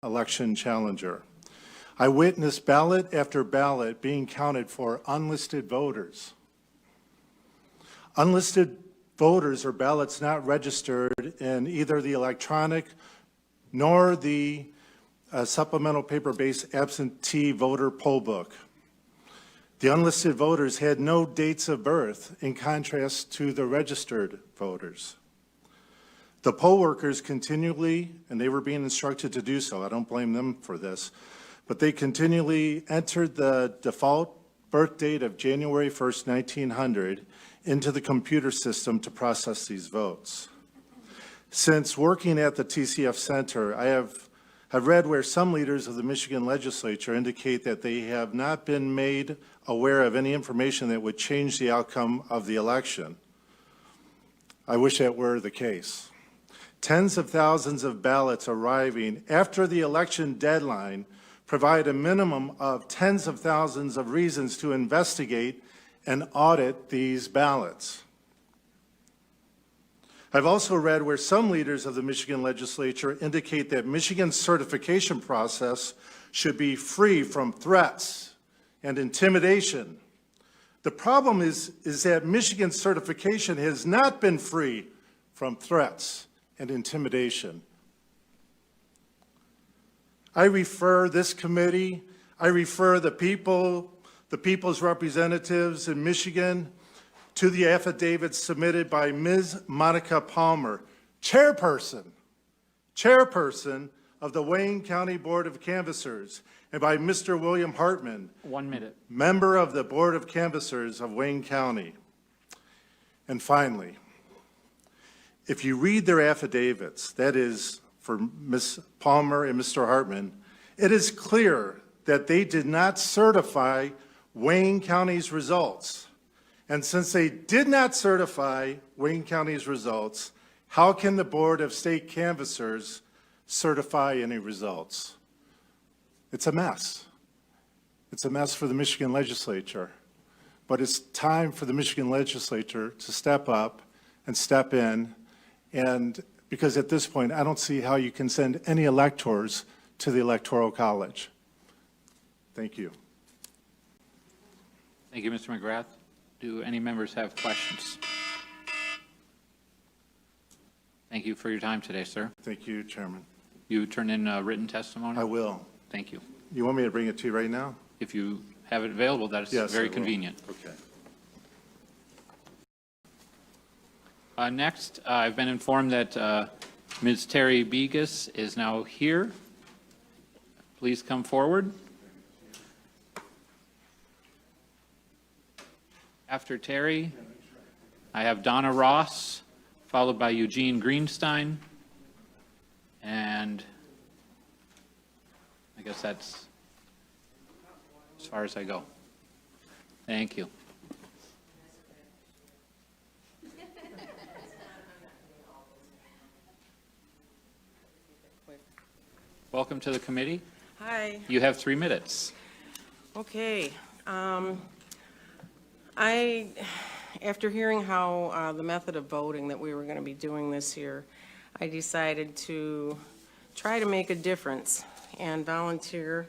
election challenger. I witnessed ballot after ballot being counted for unlisted voters. Unlisted voters are ballots not registered in either the electronic nor the supplemental paper-based absentee voter poll book. The unlisted voters had no dates of birth in contrast to the registered voters. The poll workers continually, and they were being instructed to do so, I don't blame them for this, but they continually entered the default birth date of January 1st, 1900 into the computer system to process these votes. Since working at the TCF Center, I have read where some leaders of the Michigan legislature indicate that they have not been made aware of any information that would change the outcome of the election. I wish that were the case. Tens of thousands of ballots arriving after the election deadline provide a minimum of tens of thousands of reasons to investigate and audit these ballots. I've also read where some leaders of the Michigan legislature indicate that Michigan's certification process should be free from threats and intimidation. The problem is that Michigan's certification has not been free from threats and intimidation. I refer this committee, I refer the people's representatives in Michigan to the affidavit submitted by Ms. Monica Palmer, chairperson of the Wayne County Board of Canvassers, and by Mr. William Hartman, 1 minute, member of the Board of Canvassers of Wayne County. And finally, if you read their affidavits, that is for Ms. Palmer and Mr. Hartman, it is clear that they did not certify Wayne County's results. And since they did not certify Wayne County's results, how can the Board of State Canvassers certify any results? It's a mess. It's a mess for the Michigan legislature. But it's time for the Michigan legislature to step up and step in, and because at this point, I don't see how you can send any electors to the Electoral College. Thank you. Thank you, Mr. McGrath. Do any members have questions? Thank you for your time today, sir. Thank you, Chairman. You turn in written testimony? I will. Thank you. You want me to bring it to you right now? If you have it available, that is Yes, very convenient. Okay. Next, I've been informed that Ms. Terry Bigus is now here. Please come forward. After Terry, I have Donna Ross, followed by Eugene Greenstein, and I guess that's as far as I go. Thank you. Welcome to the committee. Hi. You have 3 minutes. Okay. After hearing how the method of voting that we were going to be doing this year, I decided to try to make a difference and volunteer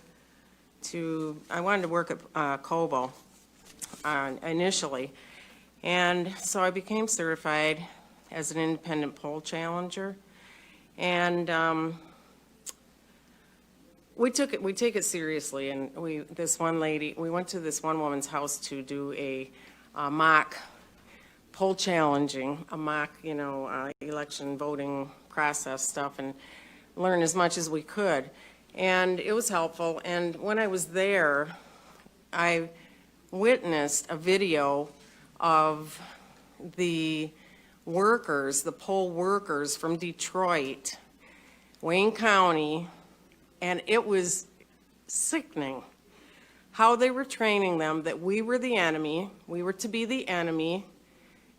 I wanted to work at Cobo initially. And so I became certified as an independent poll challenger. And we take it seriously, and we went to this one woman's house to do a mock poll challenging, a mock, election voting process stuff, and learn as much as we could. And it was helpful. And when I was there, I witnessed a video of the workers, the poll workers from Detroit, Wayne County, and it was sickening how they were training them that we were the enemy, we were to be the enemy,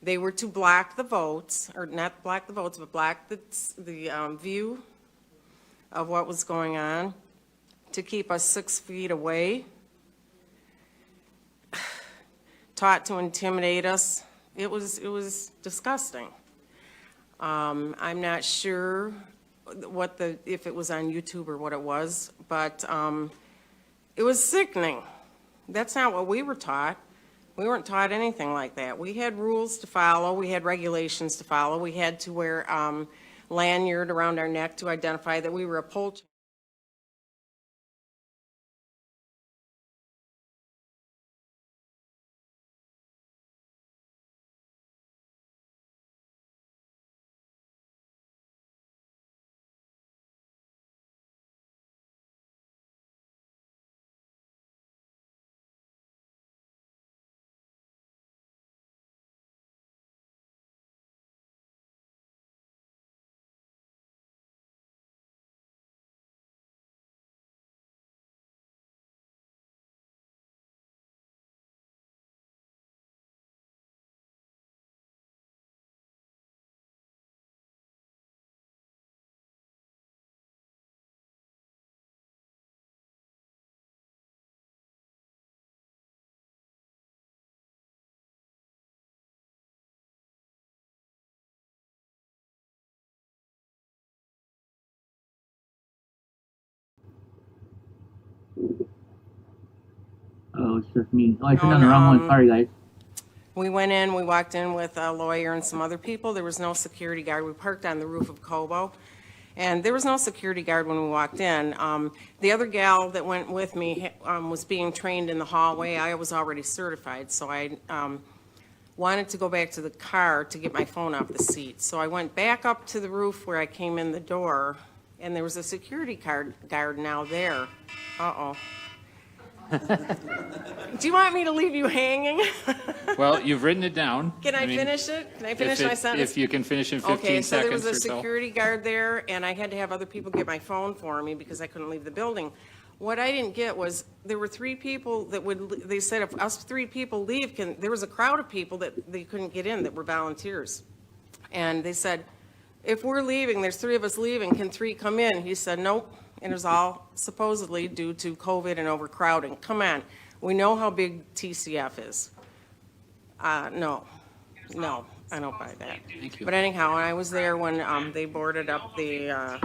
they were to block the votes, or not block the votes, but block the view of what was going on, to keep us 6 feet away, taught to intimidate us. It was disgusting. I'm not sure if it was on YouTube or what it was, but it was sickening. That's not what we were taught. We weren't taught anything like that. We had rules to follow. We had regulations to follow. We had to wear lanyard around our neck to identify that we were a pole. Oh, it's just me. Oh, I turned on the wrong one. Sorry, guys. We went in, we walked in with a lawyer and some other people. There was no security guard. We parked on the roof of Cobo, and there was no security guard when we walked in. The other gal that went with me was being trained in the hallway. I was already certified, so I wanted to go back to the car to get my phone off the seat. So I went back up to the roof where I came in the door, and there was a security guard now there. Uh-oh. Do you want me to leave you hanging? Well, you've written it down. Can I finish it? Can I finish my sentence? If you can finish in 15 Okay, so there seconds was or a so. security guard there, and I had to have other people get my phone for me because I couldn't leave the building. What I didn't get was, there were 3 people that they said if us 3 people leave, there was a crowd of people that they couldn't get in that were volunteers. And they said, if we're leaving, there's 3 of us leaving, can 3 come in? He said, nope, and it was all supposedly due to COVID and overcrowding. Come on, we know how big TCF is. No, I don't buy that. Thank you. But anyhow, I was there when they boarded up the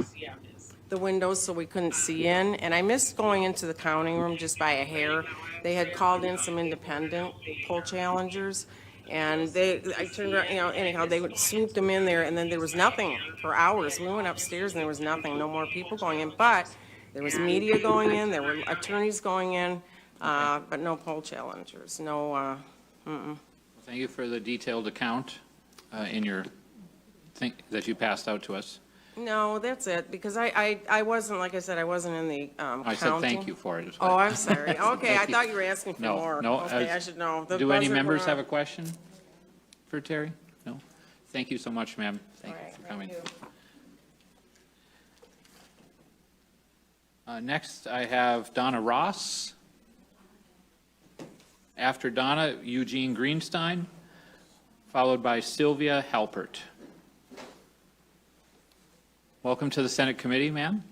windows so we couldn't see in, and I missed going into the counting room just by a hair. They had called in some independent poll challengers, and I turned around, anyhow, they swooped them in there, and then there was nothing for hours. We went upstairs and there was nothing, no more people going in, but there was media going in, there were attorneys going in, but no poll challengers, no, Thank you for the detailed account in your thing that you passed out to us. No, that's it, because I wasn't, like I said, I wasn't in the counting. I said thank you for it as Oh, well. I'm sorry. Okay, I Thank you. thought you were asking for No, more. no, Okay, I should know. The Do any buzzer members went have a off. question for Terry? No? Thank you so much, ma'am. Thank All you right, for coming. thank you. Next, I have Donna Ross. After Donna, Eugene Greenstein, followed by Sylvia Halpert. Welcome to the Senate Committee, ma'am.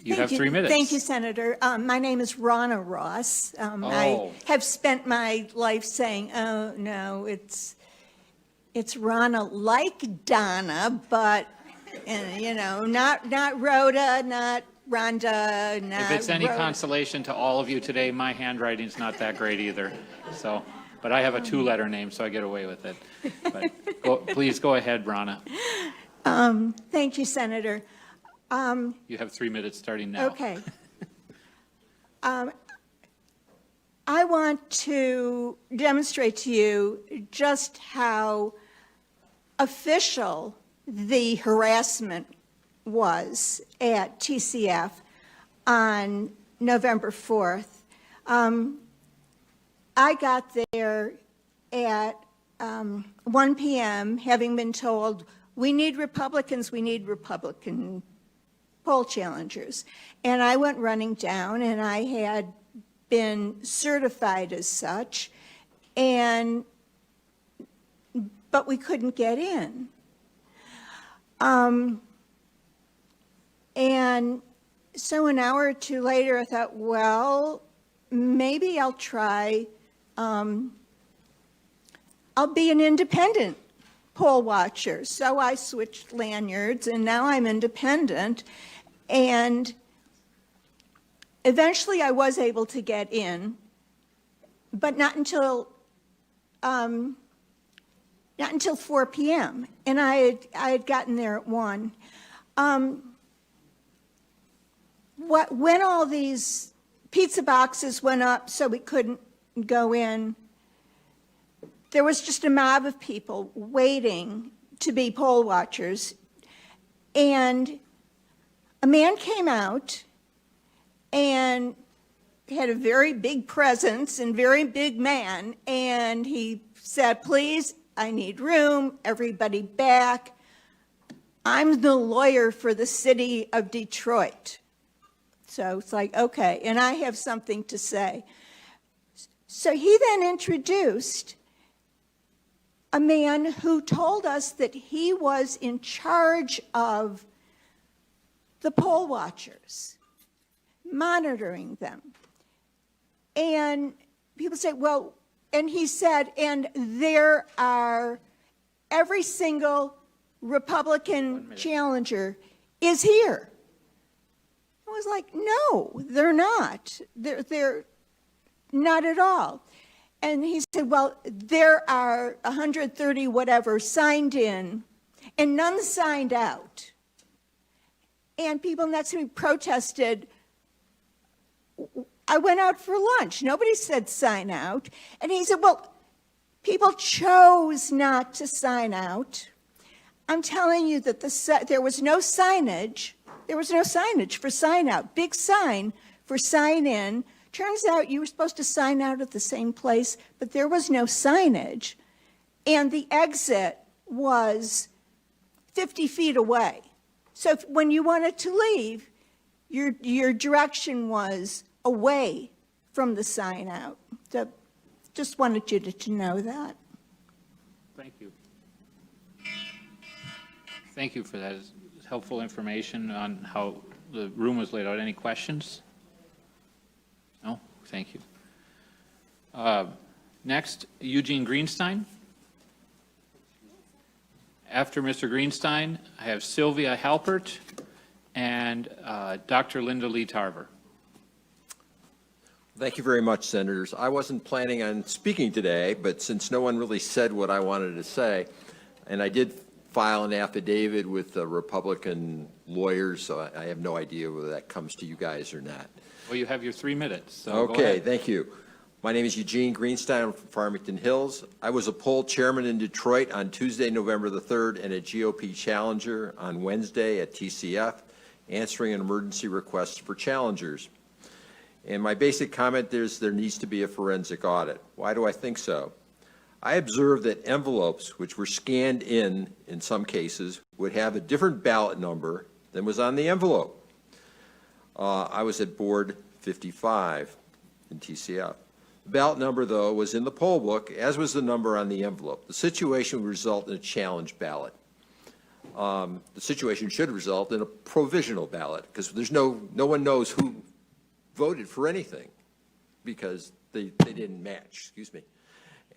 You have 3 minutes. Thank you, Senator. My name is Ronna Ross. Oh. I have spent my life saying, oh, no, it's Ronna like Donna, but, not Rhoda, not Rhonda, not If it's any Rhoda. consolation to all of you today, my handwriting's not that great either. So, but I have a 2-letter name, so I get away with it. But please go ahead, Ronna. Thank you, Senator. You have 3 minutes starting now. Okay. I want to demonstrate to you just how official the harassment was at TCF on November 4th. I got there at 1 p.m., having been told, we need Republican poll challengers. And I went running down, and I had been certified as such, but we couldn't get in. And so an hour or 2 later, I thought, well, maybe I'll try, I'll be an independent poll watcher. So I switched lanyards, and now I'm independent. And eventually I was able to get in, but not until 4 p.m. And I had gotten there at 1. When all these pizza boxes went up so we couldn't go in, there was just a mob of people waiting to be poll watchers. And a man came out and had a very big presence and very big man, and he said, please, I need room, everybody back. I'm the lawyer for the city of Detroit. So it's like, okay, and I have something to say. So he then introduced a man who told us that he was in charge of the poll watchers, monitoring them. And people say, well, and he said, and there are, every single Republican challenger is here. I was like, no, they're not. They're not at all. And he said, well, there are 130 whatever signed in, and none signed out. And people next to me protested. I went out for lunch. Nobody said sign out. And he said, well, people chose not to sign out. I'm telling you that there was no signage. There was no signage for sign out. Big sign for sign in. Turns out you were supposed to sign out at the same place, but there was no signage. And the exit was 50 feet away. So when you wanted to leave, your direction was away from the sign out. So just wanted you to know that. Thank you. Thank you for that. It's helpful information on how the room was laid out. Any questions? No? Thank you. Next, Eugene Greenstein. After Mr. Greenstein, I have Sylvia Halpert and Dr. Linda Lee Tarver. Thank you very much, Senators. I wasn't planning on speaking today, but since no one really said what I wanted to say, and I did file an affidavit with the Republican lawyers, so I have no idea whether that comes to you guys or not. Well, you have your 3 minutes, so go Okay, ahead. thank you. My name is Eugene Greenstein. I'm from Farmington Hills. I was a poll chairman in Detroit on Tuesday, November the 3rd, and a GOP challenger on Wednesday at TCF, answering an emergency request for challengers. And my basic comment is there needs to be a forensic audit. Why do I think so? I observed that envelopes, which were scanned in some cases, would have a different ballot number than was on the envelope. I was at board 55 in TCF. The ballot number, though, was in the poll book, as was the number on the envelope. The situation would result in a challenge ballot. The situation should result in a provisional ballot, because there's no one knows who voted for anything, because they didn't match, excuse me.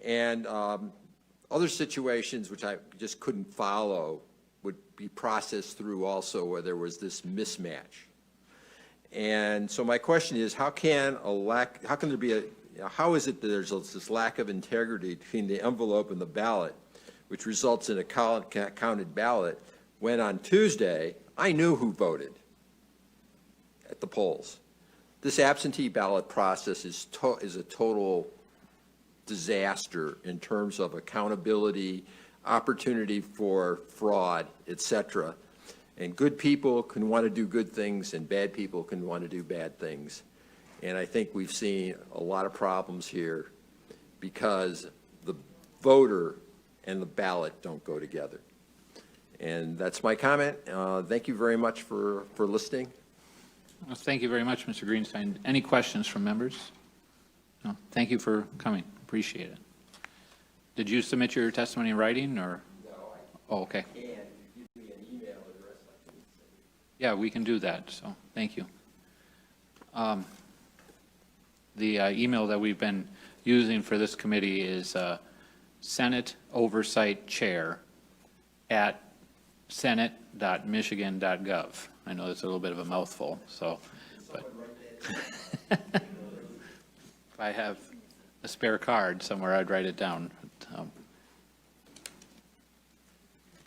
And other situations which I just couldn't follow would be processed through also where there was this mismatch. And so my question is, how is it that there's this lack of integrity between the envelope and the ballot, which results in a counted ballot, when on Tuesday, I knew who voted at the polls? This absentee ballot process is a total disaster in terms of accountability, opportunity for fraud, etc. And good people can want to do good things, and bad people can want to do bad things. And I think we've seen a lot of problems here because the voter and the ballot don't go together. And that's my comment. Thank you very much for listening. Well, thank you very much, Mr. Greenstein. Any questions from members? No. Thank you for coming. Appreciate it. Did you submit your testimony in writing, or? No. Oh, okay. And if you give me an email address, I can send it. Yeah, we can do that, so thank you. The email that we've been using for this committee is Senate Oversight Chair at senate.michigan.gov. I know that's a little bit of a mouthful, so, but if I have a spare card somewhere, I'd write it down.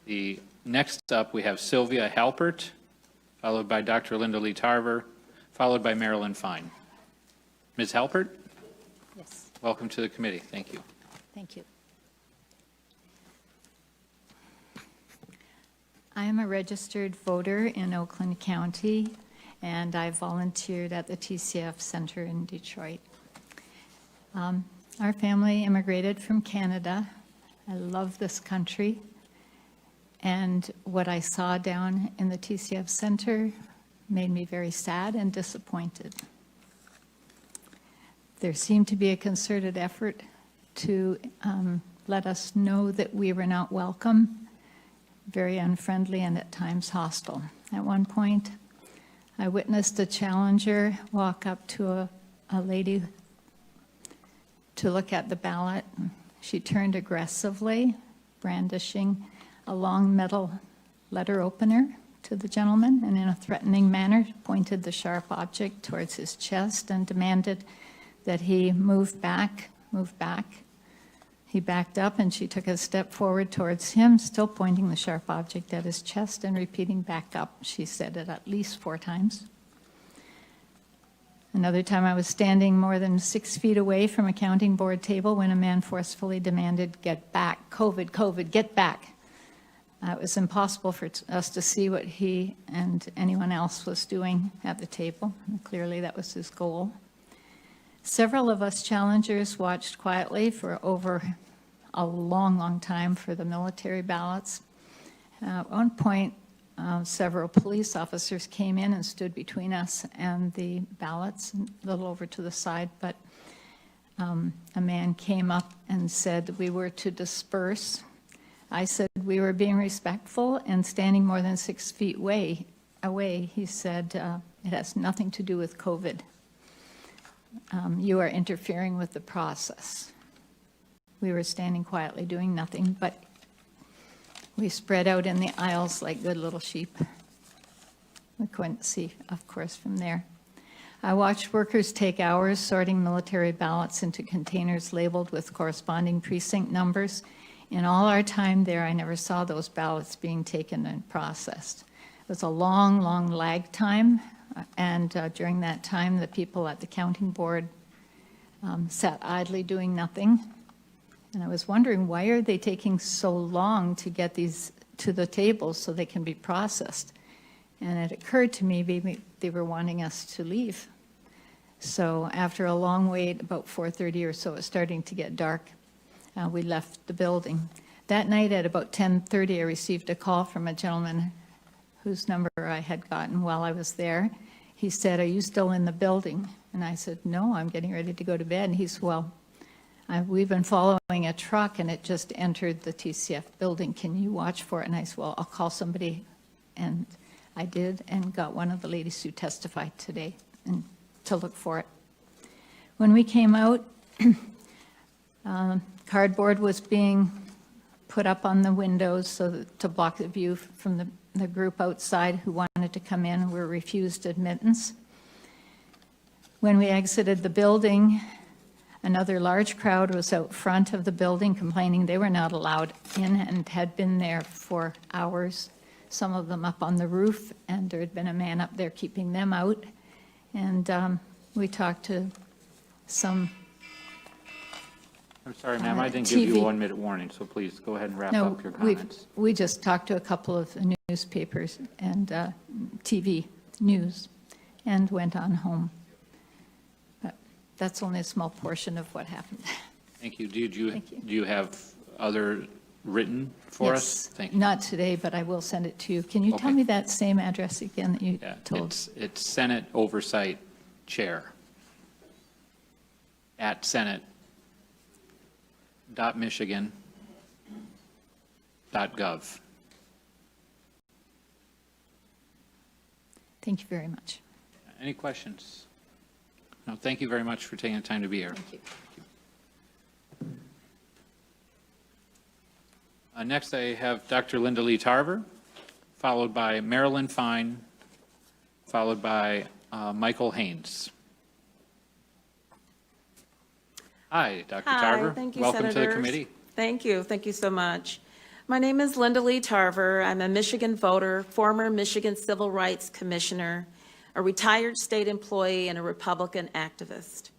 The next up, we have Sylvia Halpert, followed by Dr. Linda Lee Tarver, followed by Marilyn Fine. Ms. Halpert, Yes, welcome to the committee. Thank you. thank you. I am a registered voter in Oakland County, and I volunteered at the TCF Center in Detroit. Our family immigrated from Canada. I love this country. And what I saw down in the TCF Center made me very sad and disappointed. There seemed to be a concerted effort to let us know that we were not welcome, very unfriendly and at times hostile. At one point, I witnessed a challenger walk up to a lady to look at the ballot. She turned aggressively, brandishing a long metal letter opener to the gentleman, and in a threatening manner pointed the sharp object towards his chest and demanded that he move back, move back. He backed up, and she took a step forward towards him, still pointing the sharp object at his chest and repeating back up. She said it at least 4 times. Another time I was standing more than 6 feet away from a counting board table when a man forcefully demanded, "Get back, COVID, COVID, get back." It was impossible for us to see what he and anyone else was doing at the table. And clearly that was his goal. Several of us challengers watched quietly for over a long, long time for the military ballots. At one point, several police officers came in and stood between us and the ballots, a little over to the side, but a man came up and said that we were to disperse. I said we were being respectful and standing more than 6 feet away. He said, it has nothing to do with COVID. You are interfering with the process. We were standing quietly doing nothing, but we spread out in the aisles like good little sheep. We couldn't see, of course, from there. I watched workers take hours sorting military ballots into containers labeled with corresponding precinct numbers. In all our time there, I never saw those ballots being taken and processed. It was a long, long lag time, and during that time, the people at the counting board sat idly doing nothing. And I was wondering, why are they taking so long to get these to the table so they can be processed? And it occurred to me maybe they were wanting us to leave. So after a long wait, about 4:30 or so, it was starting to get dark. We left the building. That night at about 10:30, I received a call from a gentleman whose number I had gotten while I was there. He said, "Are you still in the building?" And I said, "No, I'm getting ready to go to bed." And he said, "Well, we've been following a truck and it just entered the TCF building. Can you watch for it?" And I said, "Well, I'll call somebody." And I did, and got one of the ladies who testified today and to look for it. When we came out, cardboard was being put up on the windows so that, to block the view from the group outside who wanted to come in, were refused admittance. When we exited the building, another large crowd was out front of the building complaining they were not allowed in and had been there for hours, some of them up on the roof, and there had been a man up there keeping them out. And we talked to some I'm sorry, ma'am, I didn't give you a TV. 1-minute warning, so please go ahead and wrap No, up your comments. we just talked to a couple of newspapers and TV news and went on home. But that's only a small portion of what happened. Thank you. Thank you. Do you have other written for us? Yes, Thank you. not today, but I will send it to you. Can you tell Okay. me that same address again that you Yeah, told? it's Senate Oversight Chair at senate.michigan.gov. Thank you very much. Any questions? No, thank you very much for taking the time to be here. Thank you. Next, I have Dr. Linda Lee Tarver, followed by Marilyn Fine, followed by Michael Haynes. Hi, Dr. Tarver. Hi, thank you, Welcome to the Senators. committee. Thank you so much. My name is Linda Lee Tarver. I'm a Michigan voter, former Michigan Civil Rights Commissioner, a retired state employee, and a Republican activist.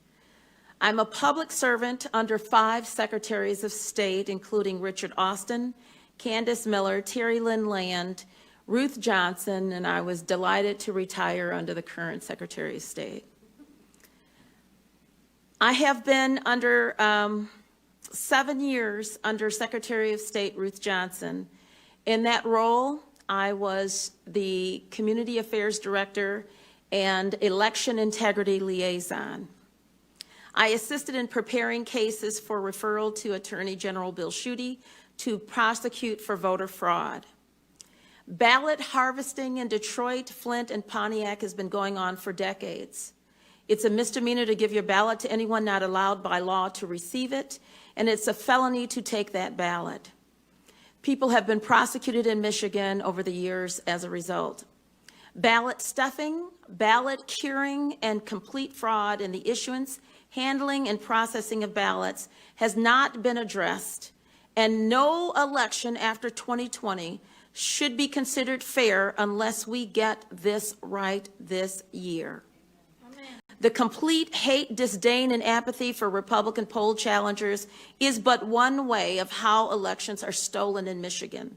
I'm a public servant under 5 secretaries of state, including Richard Austin, Candace Miller, Terry Lynn Land, Ruth Johnson, and I was delighted to retire under the current Secretary of State. I have been under 7 years under Secretary of State Ruth Johnson. In that role, I was the Community Affairs Director and Election Integrity Liaison. I assisted in preparing cases for referral to Attorney General Bill Schuette to prosecute for voter fraud. Ballot harvesting in Detroit, Flint, and Pontiac has been going on for decades. It's a misdemeanor to give your ballot to anyone not allowed by law to receive it, and it's a felony to take that ballot. People have been prosecuted in Michigan over the years as a result. Ballot stuffing, ballot curing, and complete fraud in the issuance, handling, and processing of ballots has not been addressed, and no election after 2020 should be considered fair unless we get this right this year. The complete hate, disdain, and apathy for Republican poll challengers is but one way of how elections are stolen in Michigan.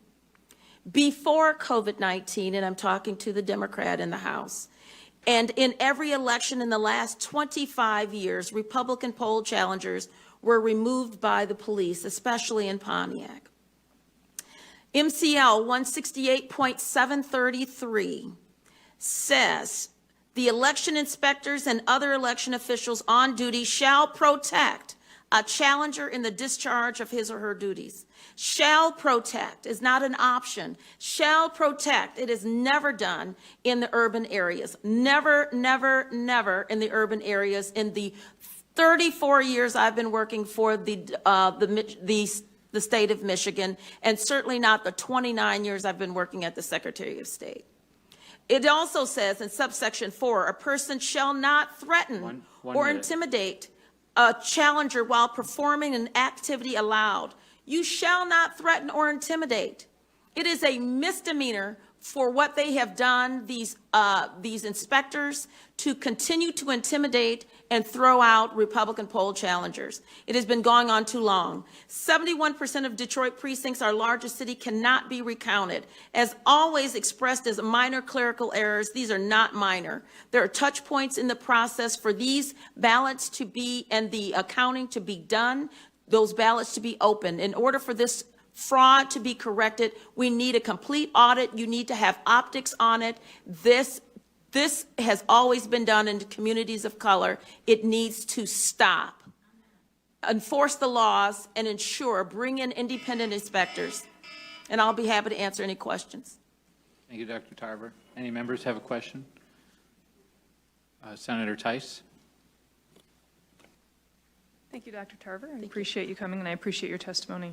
Before COVID-19, and I'm talking to the Democrat in the House, and in every election in the last 25 years, Republican poll challengers were removed by the police, especially in Pontiac. MCL 168.733 says, the election inspectors and other election officials on duty shall protect a challenger in the discharge of his or her duties. Shall protect is not an option. Shall protect. It is never done in the urban areas. Never, never, never in the urban areas. In the 34 years I've been working for the state of Michigan, and certainly not the 29 years I've been working at the Secretary of State. It also says in subsection 4, a person shall not threaten or intimidate a challenger while performing an activity allowed. You shall not threaten or intimidate. It is a misdemeanor for what they have done, these inspectors, to continue to intimidate and throw out Republican poll challengers. It has been going on too long. 71% of Detroit precincts, our largest city, cannot be recounted. As always expressed as minor clerical errors, these are not minor. There are touch points in the process for these ballots to be, and the accounting to be done, those ballots to be open. In order for this fraud to be corrected, we need a complete audit. You need to have optics on it. This has always been done in communities of color. It needs to stop. Enforce the laws and ensure, bring in independent inspectors. And I'll be happy to answer any questions. Thank you, Dr. Tarver. Any members have a question? Senator Tice. Thank you, Dr. Tarver. I appreciate you coming, and I appreciate your testimony.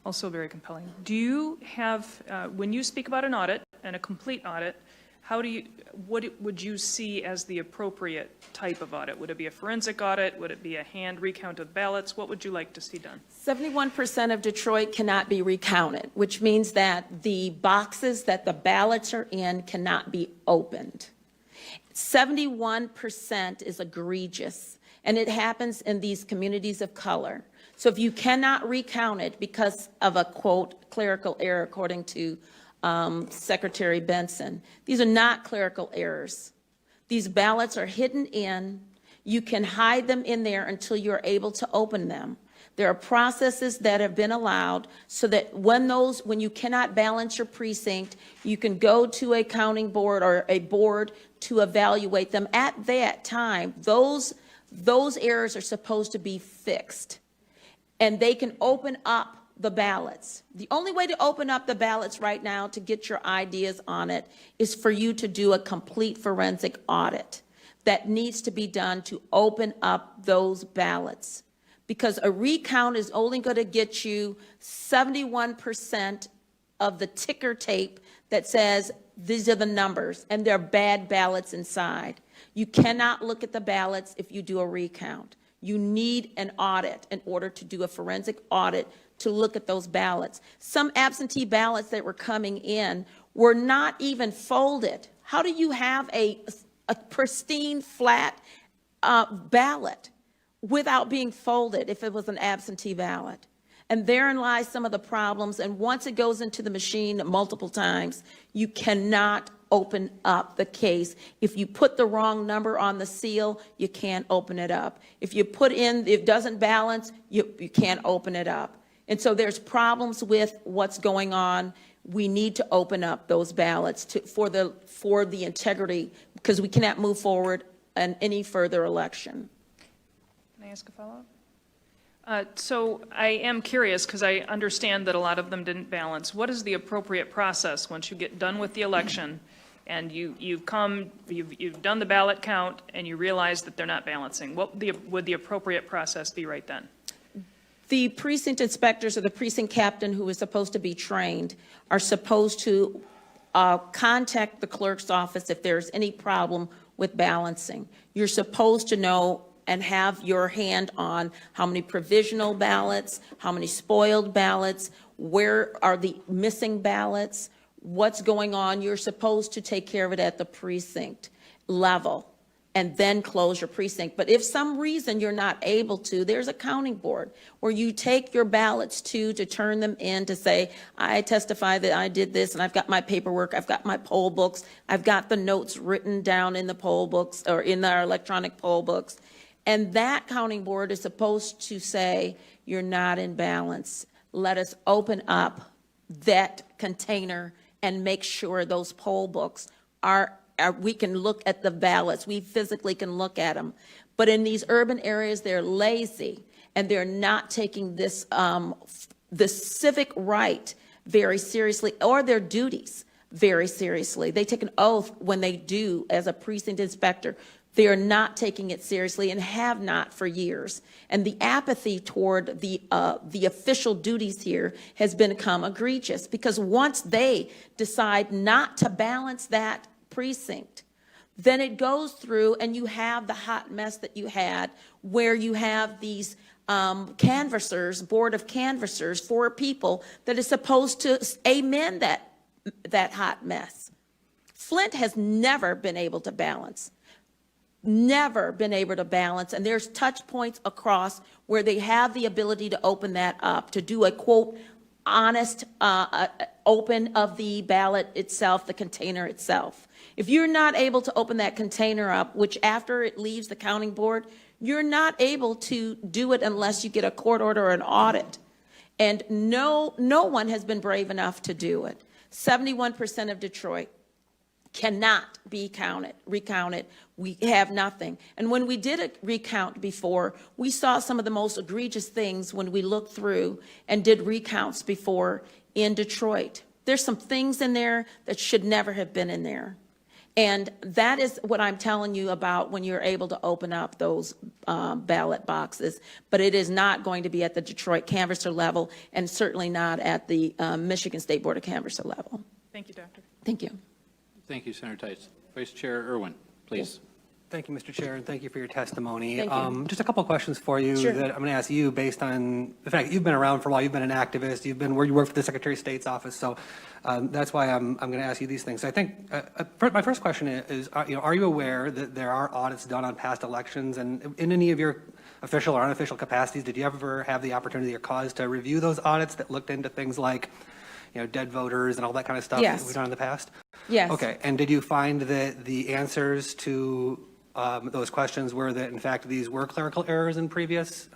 Also very compelling. Do you have, when you speak about an audit and a complete audit, what would you see as the appropriate type of audit? Would it be a forensic audit? Would it be a hand recount of ballots? What would you like to see done? 71% of Detroit cannot be recounted, which means that the boxes that the ballots are in cannot be opened. 71% is egregious, and it happens in these communities of color. So if you cannot recount it because of a, quote, clerical error, according to Secretary Benson, these are not clerical errors. These ballots are hidden in. You can hide them in there until you're able to open them. There are processes that have been allowed so that when you cannot balance your precinct, you can go to a counting board or a board to evaluate them. At that time, those errors are supposed to be fixed, and they can open up the ballots. The only way to open up the ballots right now to get your ideas on it is for you to do a complete forensic audit that needs to be done to open up those ballots. because a recount is only going to get you 71% of the ticker tape that says these are the numbers, and there are bad ballots inside. You cannot look at the ballots if you do a recount. You need an audit in order to do a forensic audit to look at those ballots. Some absentee ballots that were coming in were not even folded. How do you have a pristine, flat ballot without being folded if it was an absentee ballot? And therein lies some of the problems. And once it goes into the machine multiple times, you cannot open up the case. If you put the wrong number on the seal, you can't open it up. If you put in, if it doesn't balance, you can't open it up. And so there's problems with what's going on. We need to open up those ballots for the integrity, because we cannot move forward in any further election. Can I ask a follow-up? So I am curious, because I understand that a lot of them didn't balance. What is the appropriate process once you get done with the election and you've done the ballot count and you realize that they're not balancing? What would the appropriate process be right then? The precinct inspectors or the precinct captain who is supposed to be trained are supposed to contact the clerk's office if there's any problem with balancing. You're supposed to know and have your hand on how many provisional ballots, how many spoiled ballots, where are the missing ballots, what's going on. You're supposed to take care of it at the precinct level and then close your precinct. But if some reason you're not able to, there's a counting board where you take your ballots to turn them in to say, I testify that I did this and I've got my paperwork, I've got my poll books, I've got the notes written down in the poll books or in our electronic poll books. And that counting board is supposed to say, you're not in balance. Let us open up that container and make sure those poll books we can look at the ballots. We physically can look at them. But in these urban areas, they're lazy and they're not taking this, the civic right very seriously, or their duties very seriously. They take an oath when they do as a precinct inspector. They are not taking it seriously and have not for years. And the apathy toward the official duties here has become egregious, because once they decide not to balance that precinct, then it goes through and you have the hot mess that you had, where you have these canvassers, board of canvassers, 4 people that is supposed to amend that hot mess. Flint has never been able to balance. Never been able to balance, and there's touch points across where they have the ability to open that up, to do a quote honest open of the ballot itself, the container itself. If you're not able to open that container up, which after it leaves the counting board, you're not able to do it unless you get a court order or an audit. And no one has been brave enough to do it. 71% of Detroit cannot be recounted. We have nothing. And when we did a recount before, we saw some of the most egregious things when we looked through and did recounts before in Detroit. There's some things in there that should never have been in there. And that is what I'm telling you about when you're able to open up those ballot boxes. But it is not going to be at the Detroit canvasser level, and certainly not at the Michigan State Board of Canvasser level. Thank you, Doctor. Thank you. Thank you, Senator Tice. Vice Chair Irwin, please. Thank you, Mr. Chair, and thank you for your testimony. Thank you. Just a couple of questions for you Sure. that I'm going to ask you based on the fact that you've been around for a while. You've been an activist. You work for the Secretary of State's office, so that's why I'm going to ask you these things. So I think my first question is, are you aware that there are audits done on past elections, and in any of your official or unofficial capacities, did you ever have the opportunity or cause to review those audits that looked into things like, dead voters and all that kind of stuff Yes. that we've done in the past? Yes. Okay, and did you find that the answers to those questions were that, in fact, these were clerical errors in previous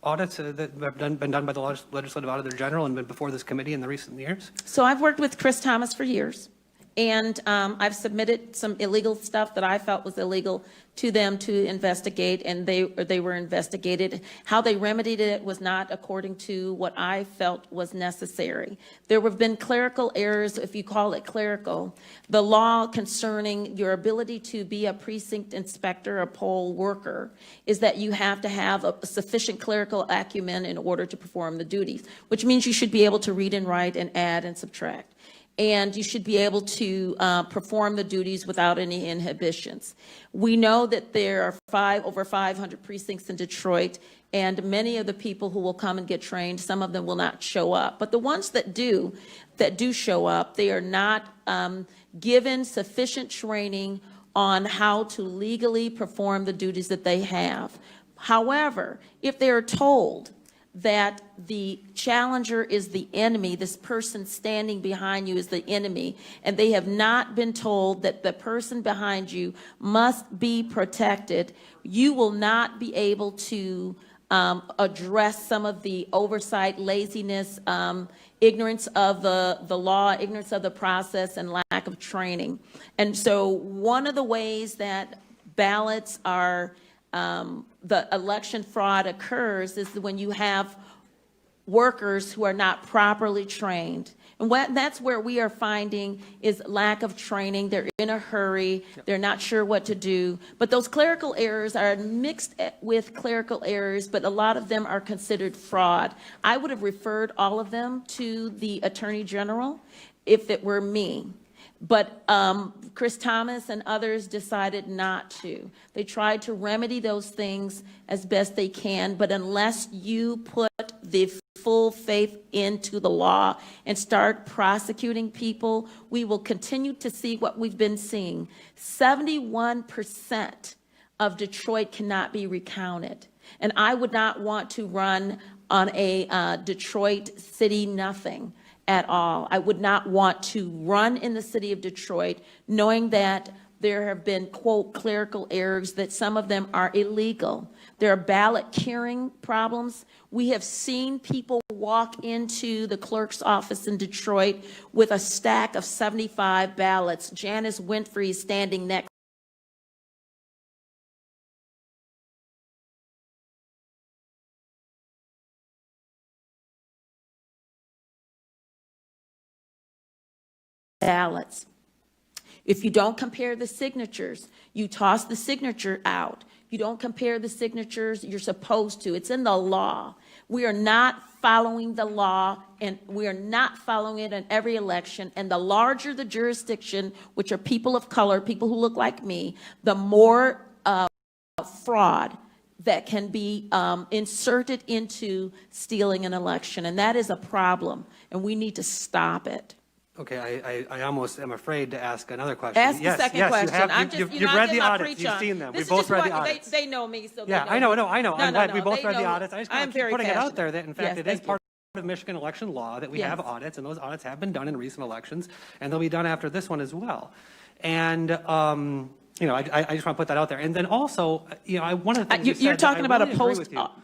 audits that have been done by the Legislative Auditor General and been before this committee in the recent years? So I've worked with Chris Thomas for years, And I've submitted some illegal stuff that I felt was illegal to them to investigate, and they were investigated. How they remedied it was not according to what I felt was necessary. There have been clerical errors, if you call it clerical. The law concerning your ability to be a precinct inspector, a poll worker, is that you have to have a sufficient clerical acumen in order to perform the duties, which means you should be able to read and write and add and subtract. And you should be able to perform the duties without any inhibitions. We know that there are over 500 precincts in Detroit, and many of the people who will come and get trained, some of them will not show up. But the ones that do show up, they are not given sufficient training on how to legally perform the duties that they have. However, if they are told that the challenger is the enemy, this person standing behind you is the enemy, and they have not been told that the person behind you must be protected, you will not be able to address some of the oversight, laziness, ignorance of the law, ignorance of the process, and lack of training. And so one of the ways that ballots are the election fraud occurs is when you have workers who are not properly trained. And that's where we are finding is lack of training. They're in a hurry. They're not sure what to do. But those clerical errors are mixed with clerical errors, but a lot of them are considered fraud. I would have referred all of them to the Attorney General if it were me. But Chris Thomas and others decided not to. They tried to remedy those things as best they can, but unless you put the full faith into the law and start prosecuting people, we will continue to see what we've been seeing. 71% of Detroit cannot be recounted. And I would not want to run on a Detroit city nothing at all. I would not want to run in the city of Detroit knowing that there have been, quote, clerical errors, that some of them are illegal. There are ballot curing problems. We have seen people walk into the clerk's office in Detroit with a stack of 75 ballots. Janice Winfrey is standing next ballots. If you don't compare the signatures, you toss the signature out. You don't compare the signatures, you're supposed to. It's in the law. We are not following the law, and we are not following it in every election. And the larger the jurisdiction, which are people of color, people who look like me, the more fraud that can be inserted into stealing an election. And that is a problem, and we need to stop it. Okay, I almost am afraid to ask another question. Ask the second question. You've read the audits, you've seen them. We both read the audits. They know me, so yeah, I know. I'm glad we both read the know. audits. I just want to keep putting it out there that, in fact, it is part of Michigan election law that we have audits, and those audits have been done in recent elections, and they'll be done after this one as well. And, you know, I just want to put that out there. And then also, you know, one of the things you're talking about a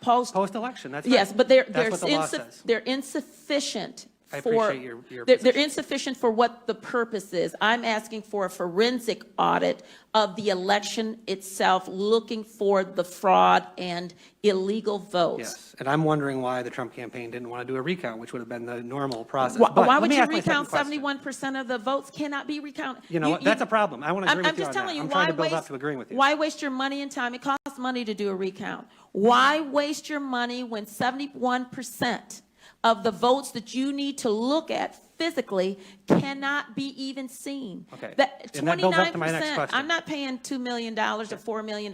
post-election. That's yes, right. but That's what the law says. they're insufficient. I appreciate your They're insufficient for what the purpose is. I'm asking for a forensic audit of the election itself, looking for the fraud and illegal votes. Yes, and I'm wondering why the Trump campaign didn't want to do a recount, which would have been the normal process. Why would you recount 71% of the votes cannot be recounted? You know what? That's a problem. I want to agree with you on that. I'm trying to build up to agreeing with you. Why waste your money and time? It costs money to do a recount. Why waste your money when 71% of the votes that you need to look at physically cannot be even seen? Okay. That And that builds up to my next 29%, question. I'm not paying $2 million or $4 million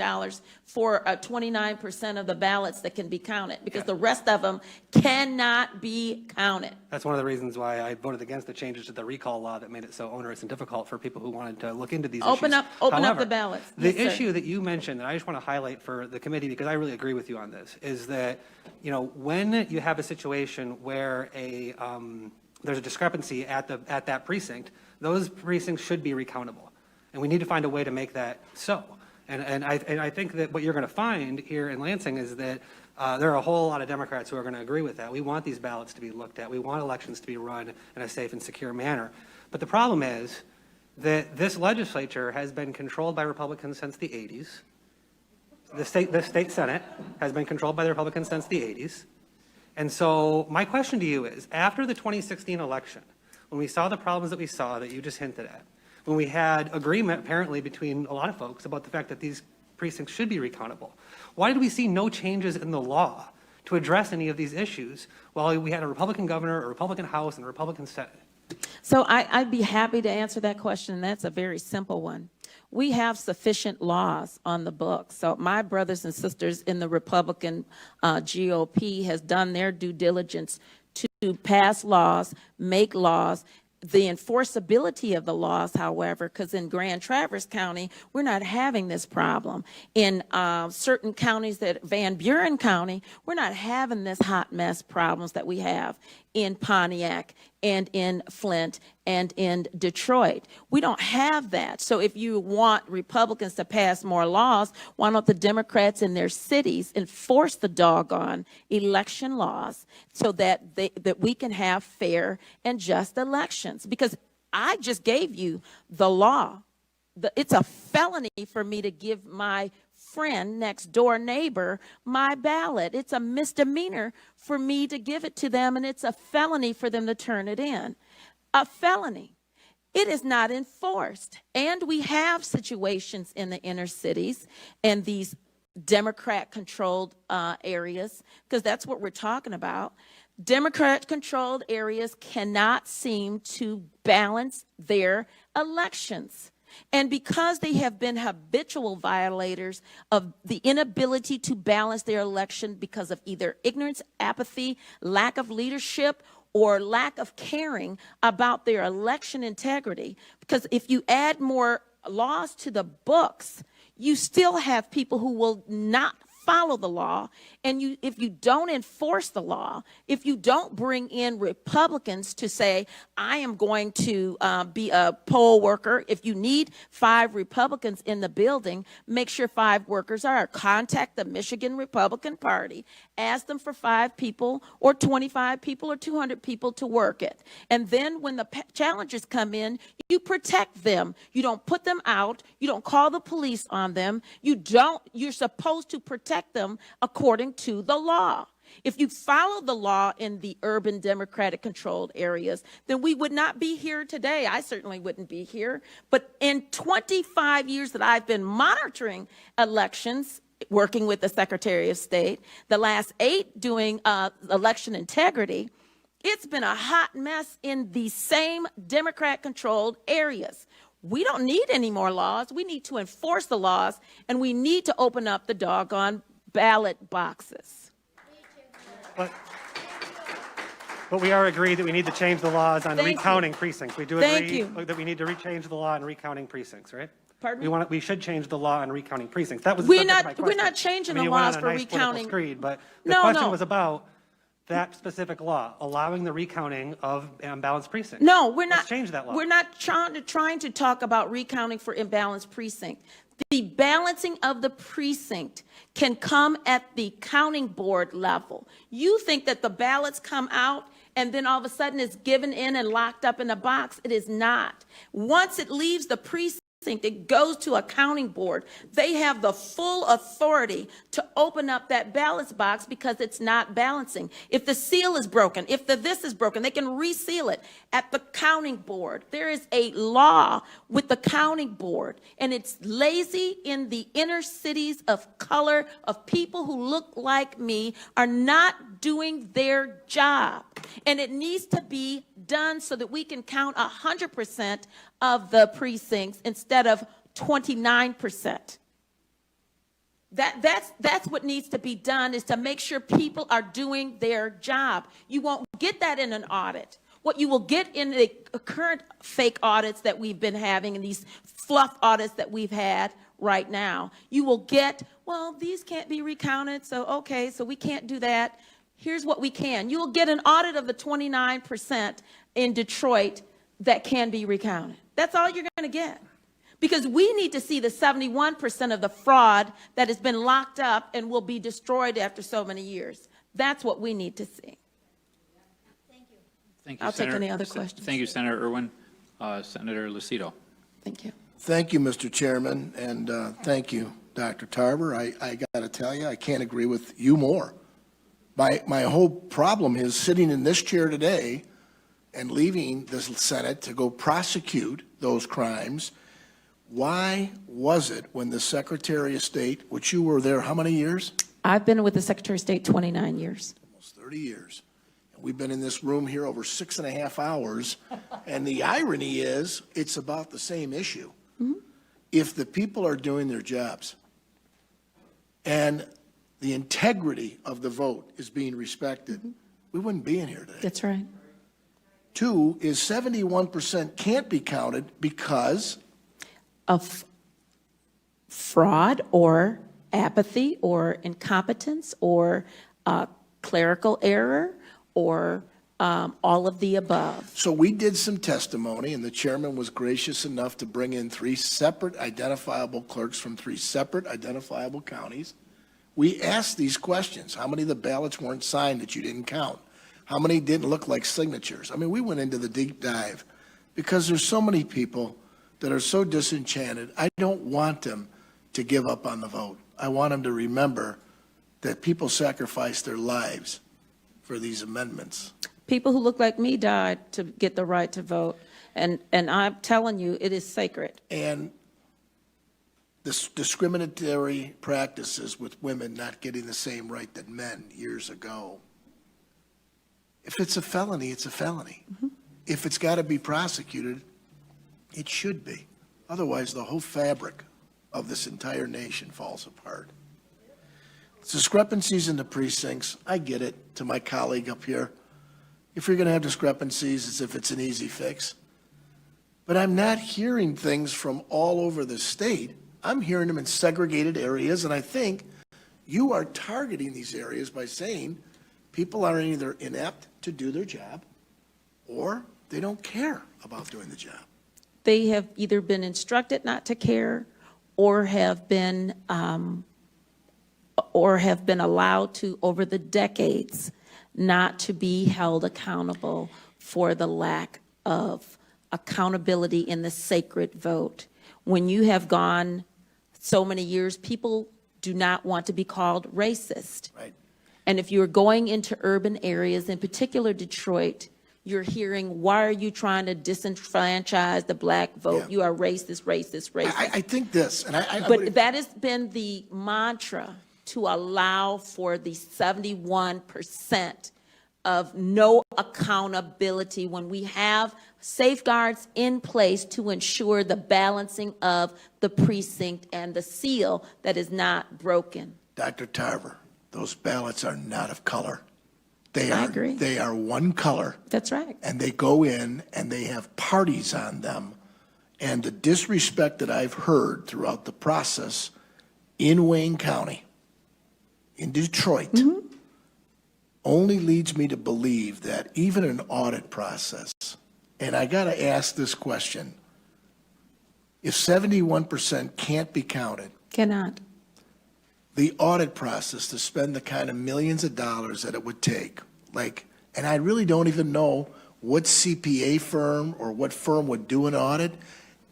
for 29% of the ballots that can be counted, because the rest of them cannot be counted. That's one of the reasons why I voted against the changes to the recall law that made it so onerous and difficult for people who wanted to look into these issues. Open up However, the ballots. The Yes, sir. issue that you mentioned, and I just want to highlight for the committee, because I really agree with you on this, is that, you know, when you have a situation where there's a discrepancy at that precinct, those precincts should be recountable. And we need to find a way to make that so. And I think that what you're going to find here in Lansing is that there are a whole lot of Democrats who are going to agree with that. We want these ballots to be looked at. We want elections to be run in a safe and secure manner. But the problem is that this legislature has been controlled by Republicans since the 80s. The state Senate has been controlled by the Republicans since the 80s. And so my question to you is, after the 2016 election, when we saw the problems that we saw that you just hinted at, when we had agreement apparently between a lot of folks about the fact that these precincts should be recountable, why did we see no changes in the law to address any of these issues while we had a Republican governor, a Republican House, and a Republican Senate? So I'd be happy to answer that question. That's a very simple one. We have sufficient laws on the books. So my brothers and sisters in the Republican GOP has done their due diligence to pass laws, make laws. The enforceability of the laws, however, because in Grand Traverse County, we're not having this problem. In certain counties, that Van Buren County, we're not having this hot mess problems that we have in Pontiac and in Flint and in Detroit. We don't have that. So if you want Republicans to pass more laws, why don't the Democrats in their cities enforce the doggone election laws so that we can have fair and just elections? Because I just gave you the law. It's a felony for me to give my friend, next door neighbor, my ballot. It's a misdemeanor for me to give it to them, and it's a felony for them to turn it in. A felony. It is not enforced. And we have situations in the inner cities and these Democrat-controlled areas, because that's what we're talking about. Democrat-controlled areas cannot seem to balance their elections. And because they have been habitual violators of the inability to balance their election because of either ignorance, apathy, lack of leadership, or lack of caring about their election integrity, because if you add more laws to the books, you still have people who will not follow the law, and if you don't enforce the law, if you don't bring in Republicans to say, I am going to be a poll worker, if you need 5 Republicans in the building, make sure 5 workers are. Contact the Michigan Republican Party, ask them for 5 people or 25 people or 200 people to work it. And then when the challengers come in, you protect them. You don't put them out. You don't call the police on them. You're supposed to protect them according to the law. If you follow the law in the urban Democratic controlled areas, then we would not be here today. I certainly wouldn't be here. But in 25 years that I've been monitoring elections, working with the Secretary of State, the last 8 doing election integrity, it's been a hot mess in the same Democrat-controlled areas. We don't need any more laws. We need to enforce the laws, and we need to open up the doggone ballot boxes. But we are agreed that we need to change the laws on recounting precincts. We do agree that we need to change the law on recounting precincts, right? Pardon me? We should change the law on recounting precincts. That was the subject of my question. We're not changing the You went laws on a for nice political recounting. screed, but the question was about that specific law, allowing the recounting of imbalanced precincts. No, we're not. Let's change that law. We're not trying to talk about recounting for imbalanced precinct. The balancing of the precinct can come at the counting board level. You think that the ballots come out and then all of a sudden it's given in and locked up in a box. It is not. Once it leaves the precinct, it goes to a counting board. They have the full authority to open up that ballot box because it's not balancing. If the seal is broken, if this is broken, they can reseal it at the counting board. There is a law with the counting board, and it's lazy in the inner cities of color, of people who look like me are not doing their job. And it needs to be done so that we can count 100% of the precincts instead of 29%. That's what needs to be done, is to make sure people are doing their job. You won't get that in an audit. What you will get in the current fake audits that we've been having and these fluff audits that we've had right now, you will get, well, these can't be recounted, so okay, so we can't do that. Here's what we can. You will get an audit of the 29% in Detroit that can be recounted. That's all you're going to get. Because we need to see the 71% of the fraud that has been locked up and will be destroyed after so many years. That's what we need to see. Thank you, I'll Senator. take any other questions. Thank you, Senator Irwin. Senator Lucido. Thank you. Thank you, Mr. Chairman, and thank you, Dr. Tarver. I got to tell you, I can't agree with you more. My whole problem is sitting in this chair today and leaving the Senate to go prosecute those crimes. Why was it when the Secretary of State, which you were there how many years? I've been with the Secretary of State 29 years. Almost 30 years. And we've been in this room here over 6.5 hours, and the irony is it's about the same issue. If the people are doing their jobs and the integrity of the vote is being respected, we wouldn't be in here today. That's right. 2 is 71% can't be counted because Of fraud or apathy or incompetence or clerical error or all of the above. So we did some testimony, and the chairman was gracious enough to bring in 3 separate identifiable clerks from 3 separate identifiable counties. We asked these questions. How many of the ballots weren't signed that you didn't count? How many didn't look like signatures? I mean, we went into the deep dive because there's so many people that are so disenchanted. I don't want them to give up on the vote. I want them to remember that people sacrificed their lives for these amendments. People who look like me died to get the right to vote. And I'm telling you, it is sacred. And this discriminatory practices with women not getting the same right that men years ago. If it's a felony, it's a felony. If it's got to be prosecuted, it should be. Otherwise, the whole fabric of this entire nation falls apart. Discrepancies in the precincts, I get it, to my colleague up here. If you're going to have discrepancies, as if it's an easy fix. But I'm not hearing things from all over the state. I'm hearing them in segregated areas, and I think you are targeting these areas by saying people are either inept to do their job or they don't care about doing the job. They have either been instructed not to care or have been allowed to, over the decades, not to be held accountable for the lack of accountability in the sacred vote. When you have gone so many years, people do not want to be called racist. Right. And if you're going into urban areas, in particular Detroit, you're hearing, why are you trying to disenfranchise the black vote? Yeah. You are racist, racist, racist. I think this, and But that has been the mantra to allow for the 71% of no accountability when we have safeguards in place to ensure the balancing of the precinct and the seal that is not broken. Dr. Tarver, those ballots are not of color. They I are, agree. They are one color. That's right. And they go in and they have parties on them. And the disrespect that I've heard throughout the process in Wayne County, in Detroit, only leads me to believe that even an audit process, and I got to ask this question, if 71% can't be counted, Cannot. the audit process to spend the kind of millions of dollars that it would take, and I really don't even know what CPA firm or what firm would do an audit.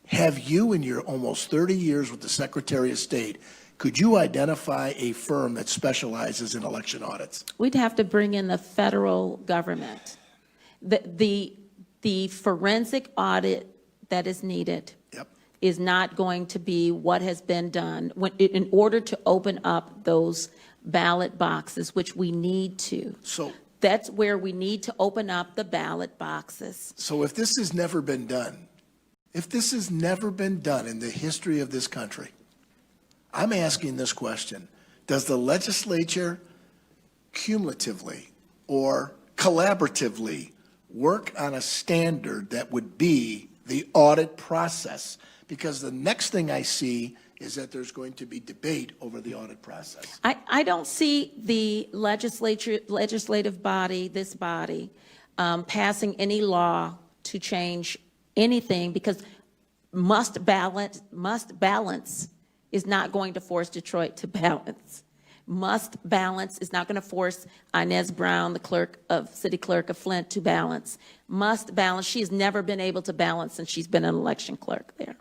Have you, in your almost 30 years with the Secretary of State, could you identify a firm that specializes in election audits? We'd have to bring in the federal government. The forensic audit that is needed is not going to be what has been done in order to open up those ballot boxes, which we need to. So that's where we need to open up the ballot boxes. So if this has never been done, in the history of this country, I'm asking this question: does the legislature cumulatively or collaboratively work on a standard that would be the audit process? Because the next thing I see is that there's going to be debate over the audit process. I don't see the legislative body, this body, passing any law to change anything, because must balance is not going to force Detroit to balance. Must balance is not going to force Inez Brown, the city clerk of Flint, to balance. Must balance, she has never been able to balance since she's been an election clerk there.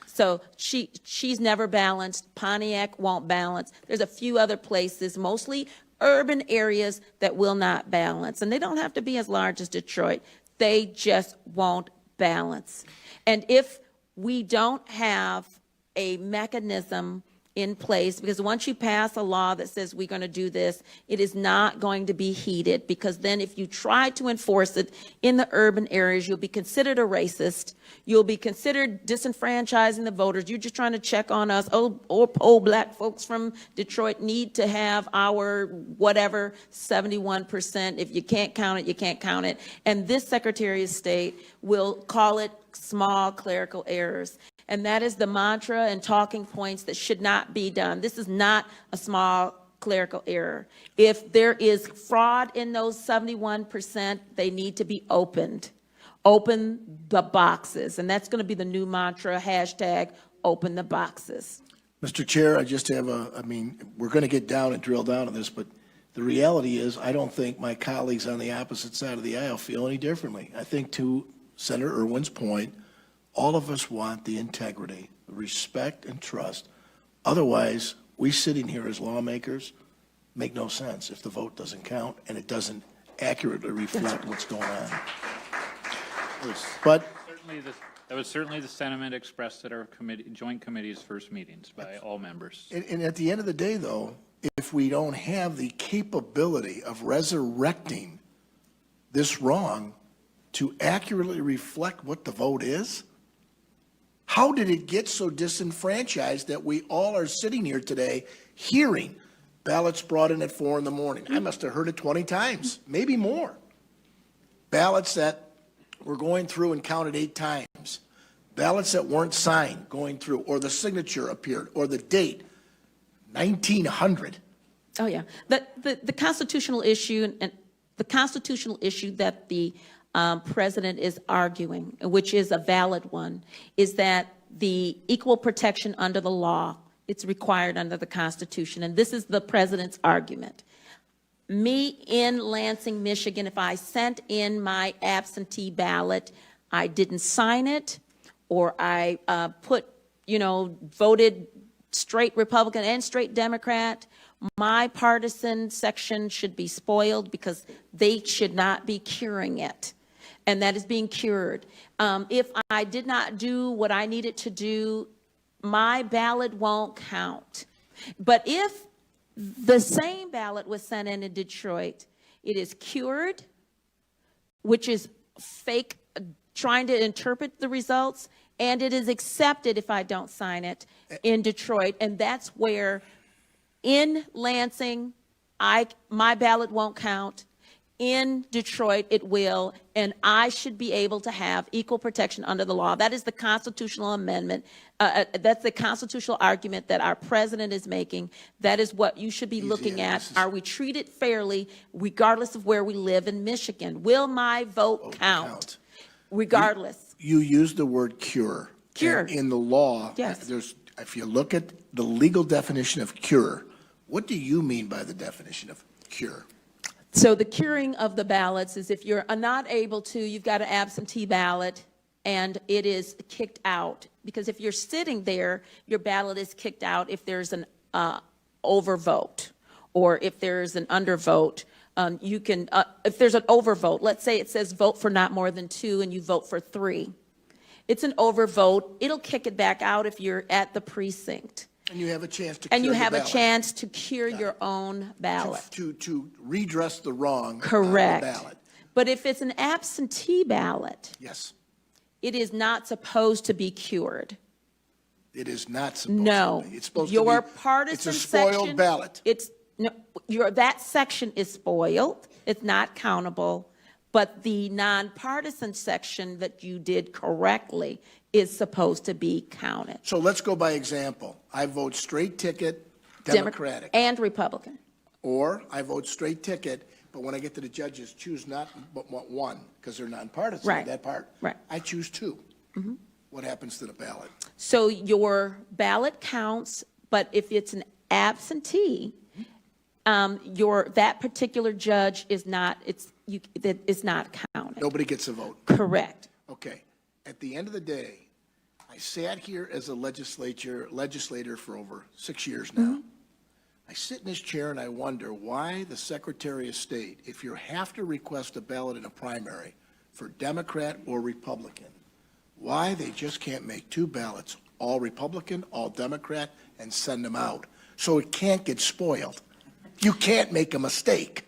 So she's never balanced. Pontiac won't balance. There's a few other places, mostly urban areas, that will not balance. And they don't have to be as large as Detroit. They just won't balance. And if we don't have a mechanism in place, because once you pass a law that says we're going to do this, it is not going to be heeded, because then if you try to enforce it in the urban areas, you'll be considered a racist. You'll be considered disenfranchising the voters. You're just trying to check on us. Oh, black folks from Detroit need to have our whatever 71%. If you can't count it, you can't count it. And this Secretary of State will call it small clerical errors. And that is the mantra and talking points that should not be done. This is not a small clerical error. If there is fraud in those 71%, they need to be opened. Open the boxes. And that's going to be the new mantra, hashtag open the boxes. Mr. Chair, I just have we're going to get down and drill down on this, but the reality is I don't think my colleagues on the opposite side of the aisle feel any differently. I think, to Senator Irwin's point, all of us want the integrity, respect, and trust. Otherwise, we sitting here as lawmakers make no sense if the vote doesn't count and it doesn't accurately reflect what's going on. But that was certainly the sentiment expressed at our joint committee's first meetings by all members. And at the end of the day, though, if we don't have the capability of resurrecting this wrong to accurately reflect what the vote is, how did it get so disenfranchised that we all are sitting here today hearing ballots brought in at 4 in the morning? I must have heard it 20 times, maybe more. Ballots that were going through and counted 8 times. Ballots that weren't signed going through, or the signature appeared, or the date, 1900. Oh, yeah. The constitutional issue, and the constitutional issue that the president is arguing, which is a valid one, is that the equal protection under the law, it's required under the Constitution. And this is the president's argument. Me in Lansing, Michigan, if I sent in my absentee ballot, I didn't sign it, or I voted straight Republican and straight Democrat, my partisan section should be spoiled because they should not be curing it. And that is being cured. If I did not do what I needed to do, my ballot won't count. But if the same ballot was sent in Detroit, it is cured, which is fake, trying to interpret the results, and it is accepted if I don't sign it in Detroit. And that's where in Lansing, my ballot won't count. In Detroit, it will, and I should be able to have equal protection under the law. That is the constitutional amendment. That's the constitutional argument that our president is making. That is what you should be looking at. Are we treated fairly, regardless of where we live in Michigan? Will my vote count? Regardless. You used the word cure. Cure. And in the law, yes. If you look at the legal definition of cure, what do you mean by the definition of cure? So the curing of the ballots is if you're not able to, you've got an absentee ballot and it is kicked out. Because if you're sitting there, your ballot is kicked out if there's an overvote or if there's an undervote. You can, if there's an overvote, let's say it says vote for not more than 2 and you vote for 3. It's an overvote. It'll kick it back out if you're at the precinct. And you have a chance to And cure you have the a ballot. chance to cure your own ballot. To redress the wrong Correct. on the ballot. But if it's an absentee ballot, Yes, it is not supposed to be cured. it is not supposed No. to be. It's supposed Your to be. partisan It's a spoiled section, ballot. That section is spoiled. It's not countable. But the nonpartisan section that you did correctly is supposed to be counted. So let's go by example. I vote straight ticket, Democratic. And Republican. Or I vote straight ticket, but when I get to the judges, choose not but one, because they're nonpartisan, Right. that part. Right. I choose 2. What happens to the ballot? So your ballot counts, but if it's an absentee, that particular judge is not, is not counted. Nobody gets a vote. Correct. Okay. At the end of the day, I sat here as a legislator for over 6 years now. I sit in this chair and I wonder why the Secretary of State, if you have to request a ballot in a primary for Democrat or Republican, why they just can't make 2 ballots, all Republican, all Democrat, and send them out, so it can't get spoiled. You can't make a mistake.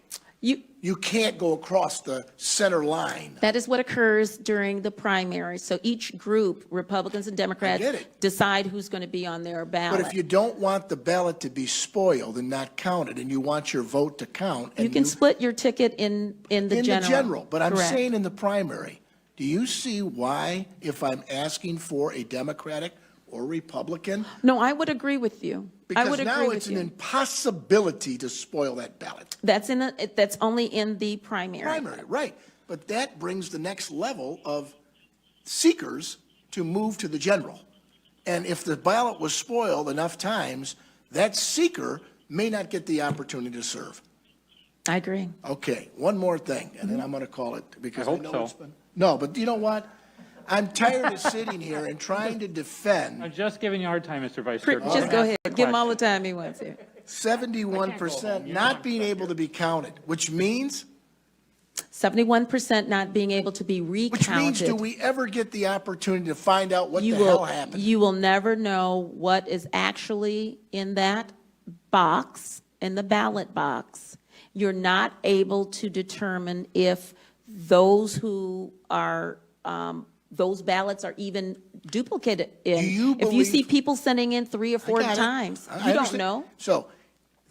You can't go across the center line. That is what occurs during the primary. So each group, Republicans and Democrats, I get it. decide who's going to be on their ballot. But if you don't want the ballot to be spoiled and not counted, and you want your vote to count, and You can split your ticket in the general. in the general, but I'm Correct. saying in the primary, do you see why, if I'm asking for a Democratic or Republican? No, I would agree with you. I would Because agree now with it's an you. impossibility to spoil that ballot. That's only in the primary. Primary, right. But that brings the next level of seekers to move to the general. And if the ballot was spoiled enough times, that seeker may not get the opportunity to serve. I agree. Okay, one more thing, and then I'm going to call it, because I I hope know so. it's been. No, but you know what? I'm tired of sitting here and trying to defend I'm just giving you a hard time, Mr. Vice Chair. Just go ahead. Give him all the time he wants here. 71% not being able to be counted, which means 71% not being able to be Which means, do recounted. we ever get the opportunity to find out what the You hell will, happened? you will never know what is actually in that box, in the ballot box. You're not able to determine if those who are, those ballots are even duplicated in. you If you believe- see people sending in 3 or 4 I got it. times, I you don't understand. know. So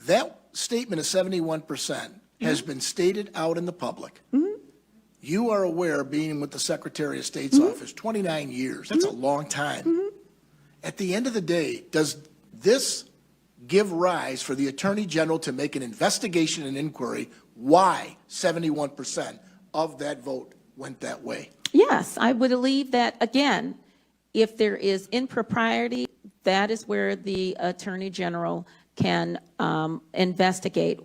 that statement of 71% has been stated out in the public. You are aware, being with the Secretary of State's office, 29 years, that's a long time. At the end of the day, does this give rise for the Attorney General to make an investigation and inquiry why 71% of that vote went that way? Yes, I would believe that, again, if there is impropriety, that is where the Attorney General can investigate.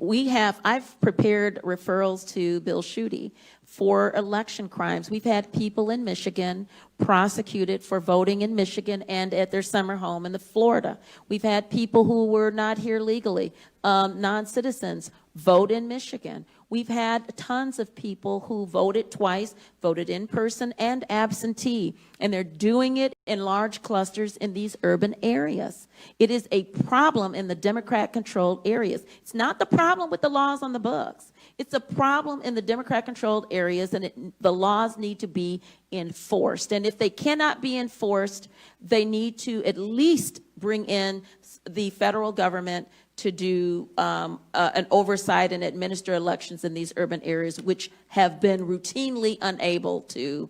I've prepared referrals to Bill Schuette for election crimes. We've had people in Michigan prosecuted for voting in Michigan and at their summer home in Florida. We've had people who were not here legally, non-citizens, vote in Michigan. We've had tons of people who voted twice, voted in person and absentee, and they're doing it in large clusters in these urban areas. It is a problem in the Democrat-controlled areas. It's not the problem with the laws on the books. It's a problem in the Democrat-controlled areas, and the laws need to be enforced. And if they cannot be enforced, they need to at least bring in the federal government to do an oversight and administer elections in these urban areas, which have been routinely unable to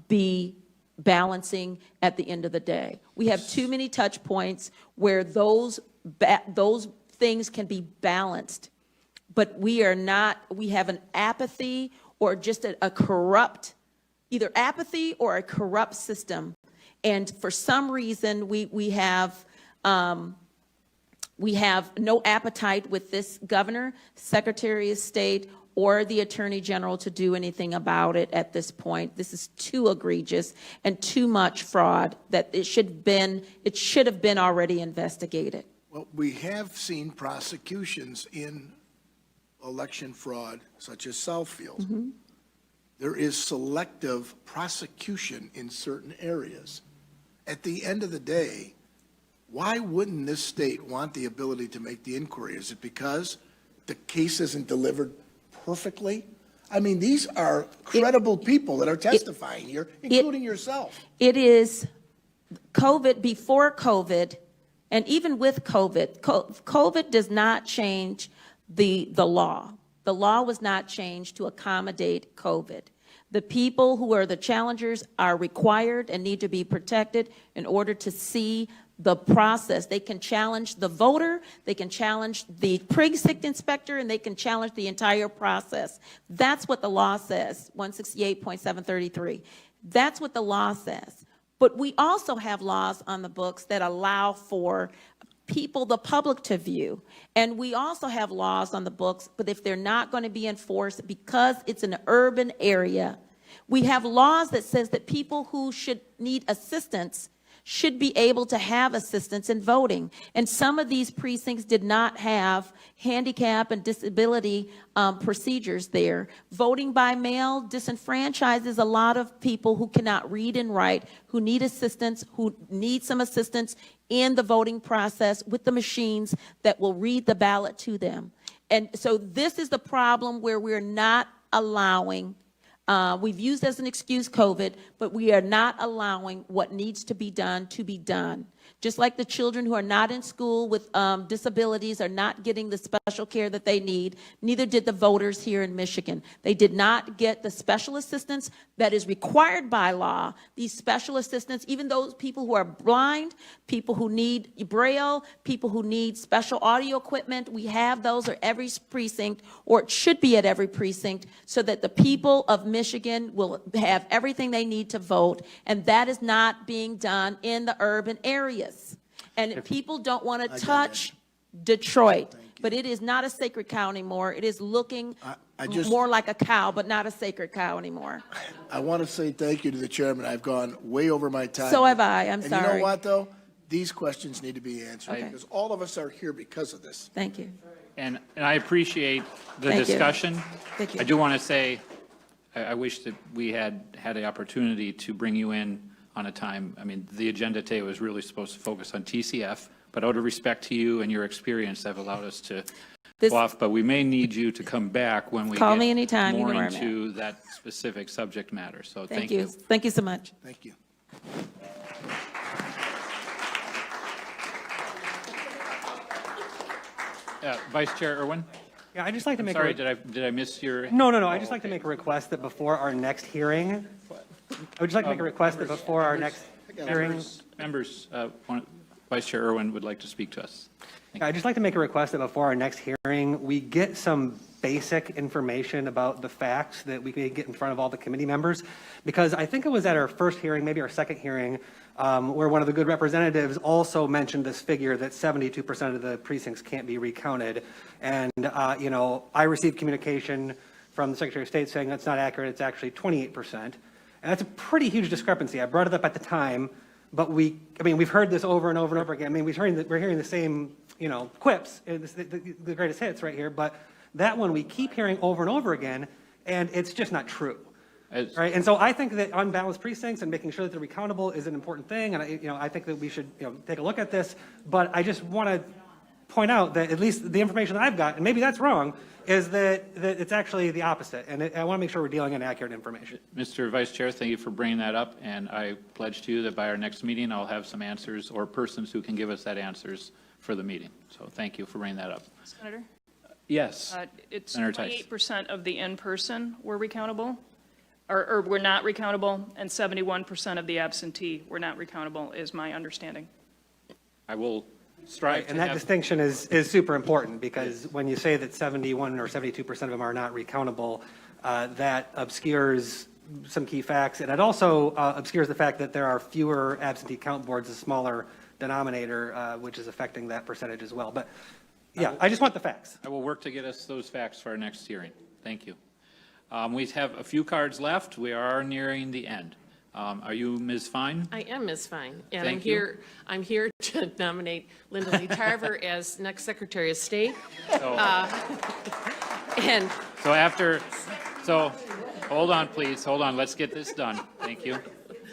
be balancing at the end of the day. We have too many touch points where those things can be balanced, but we are not, we have an apathy or just a corrupt, either apathy or a corrupt system. And for some reason, we have no appetite with this governor, Secretary of State, or the Attorney General to do anything about it at this point. This is too egregious and too much fraud that it should have been already investigated. Well, we have seen prosecutions in election fraud, such as Southfield. There is selective prosecution in certain areas. At the end of the day, why wouldn't this state want the ability to make the inquiry? Is it because the case isn't delivered perfectly? I mean, these are credible people that are testifying here, including yourself. It is COVID, before COVID, and even with COVID, COVID does not change the law. The law was not changed to accommodate COVID. The people who are the challengers are required and need to be protected in order to see the process. They can challenge the voter, they can challenge the precinct inspector, and they can challenge the entire process. That's what the law says, 168.733. That's what the law says. But we also have laws on the books that allow for people, the public, to view. And we also have laws on the books, but if they're not going to be enforced because it's an urban area, We have laws that says that people who should need assistance should be able to have assistance in voting. And some of these precincts did not have handicap and disability procedures there. Voting by mail disenfranchises a lot of people who cannot read and write, who need assistance, who need some assistance in the voting process with the machines that will read the ballot to them. And so this is the problem where we're not allowing, we've used as an excuse COVID, but we are not allowing what needs to be done to be done. Just like the children who are not in school with disabilities are not getting the special care that they need, neither did the voters here in Michigan. They did not get the special assistance that is required by law. These special assistance, even those people who are blind, people who need Braille, people who need special audio equipment, we have those at every precinct, or it should be at every precinct, so that the people of Michigan will have everything they need to vote, and that is not being done in the urban areas. And people don't want to touch Detroit, but it is not a sacred cow anymore. It is looking more like a cow, but not a sacred cow anymore. I want to say thank you to the chairman. I've gone way over my time. So have I. I'm sorry. And you know what, though? These questions need to be answered, Okay. because all of us are here because of this. Thank you. And I appreciate the Thank you. discussion. Thank you. I do want to say, I wish that we had the opportunity to bring you in on a time. I mean, the agenda today was really supposed to focus on TCF, but out of respect to you and your experience, that have allowed us to go off. But we may need you to come back when we Call get me anytime. You more know where I'm into that specific subject matter. So Thank you. Thank you so much. Thank you. Vice Chair Irwin? Yeah, I'd just like to make Sorry, did I miss your? No. I'd just like to make a request that before our next hearing, I would just like to make a request that before our next hearing. Members, Vice Chair Irwin would like to speak to us. I'd just like to make a request that before our next hearing, we get some basic information about the facts that we could get in front of all the committee members. Because I think it was at our first hearing, maybe our second hearing, where one of the good representatives also mentioned this figure that 72% of the precincts can't be recounted. And, I received communication from the Secretary of State saying that's not accurate. It's actually 28%. And that's a pretty huge discrepancy. I brought it up at the time, but we've heard this over and over and over again. I mean, we're hearing the same, quips, the greatest hits right here, but that one we keep hearing over and over again, and it's just not true. Right? And so I think that unbalanced precincts and making sure that they're recountable is an important thing, and I think that we should take a look at this, but I just want to point out that at least the information that I've got, and maybe that's wrong, is that it's actually the opposite, and I want to make sure we're dealing in accurate information. Mr. Vice Chair, thank you for bringing that up, and I pledge to you that by our next meeting, I'll have some answers or persons who can give us that answers for the meeting. So thank you for bringing that up. Senator? Yes. It's Senator Tice. 28% of the in-person were recountable, or were not recountable, and 71% of the absentee were not recountable, is my understanding. I will strive to And that have. distinction is super important, because when you say that 71 or 72% of them are not recountable, that obscures some key facts, and it also obscures the fact that there are fewer absentee count boards, a smaller denominator, which is affecting that percentage as well. But yeah, I just want the facts. I will work to get us those facts for our next hearing. Thank you. We have a few cards left. We are nearing the end. Are you Ms. Fine? I am Ms. Fine, and Thank you. I'm here to nominate Linda Lee Tarver as next Secretary of State. So, And so hold on, please. Hold on. Let's get this done. Thank you.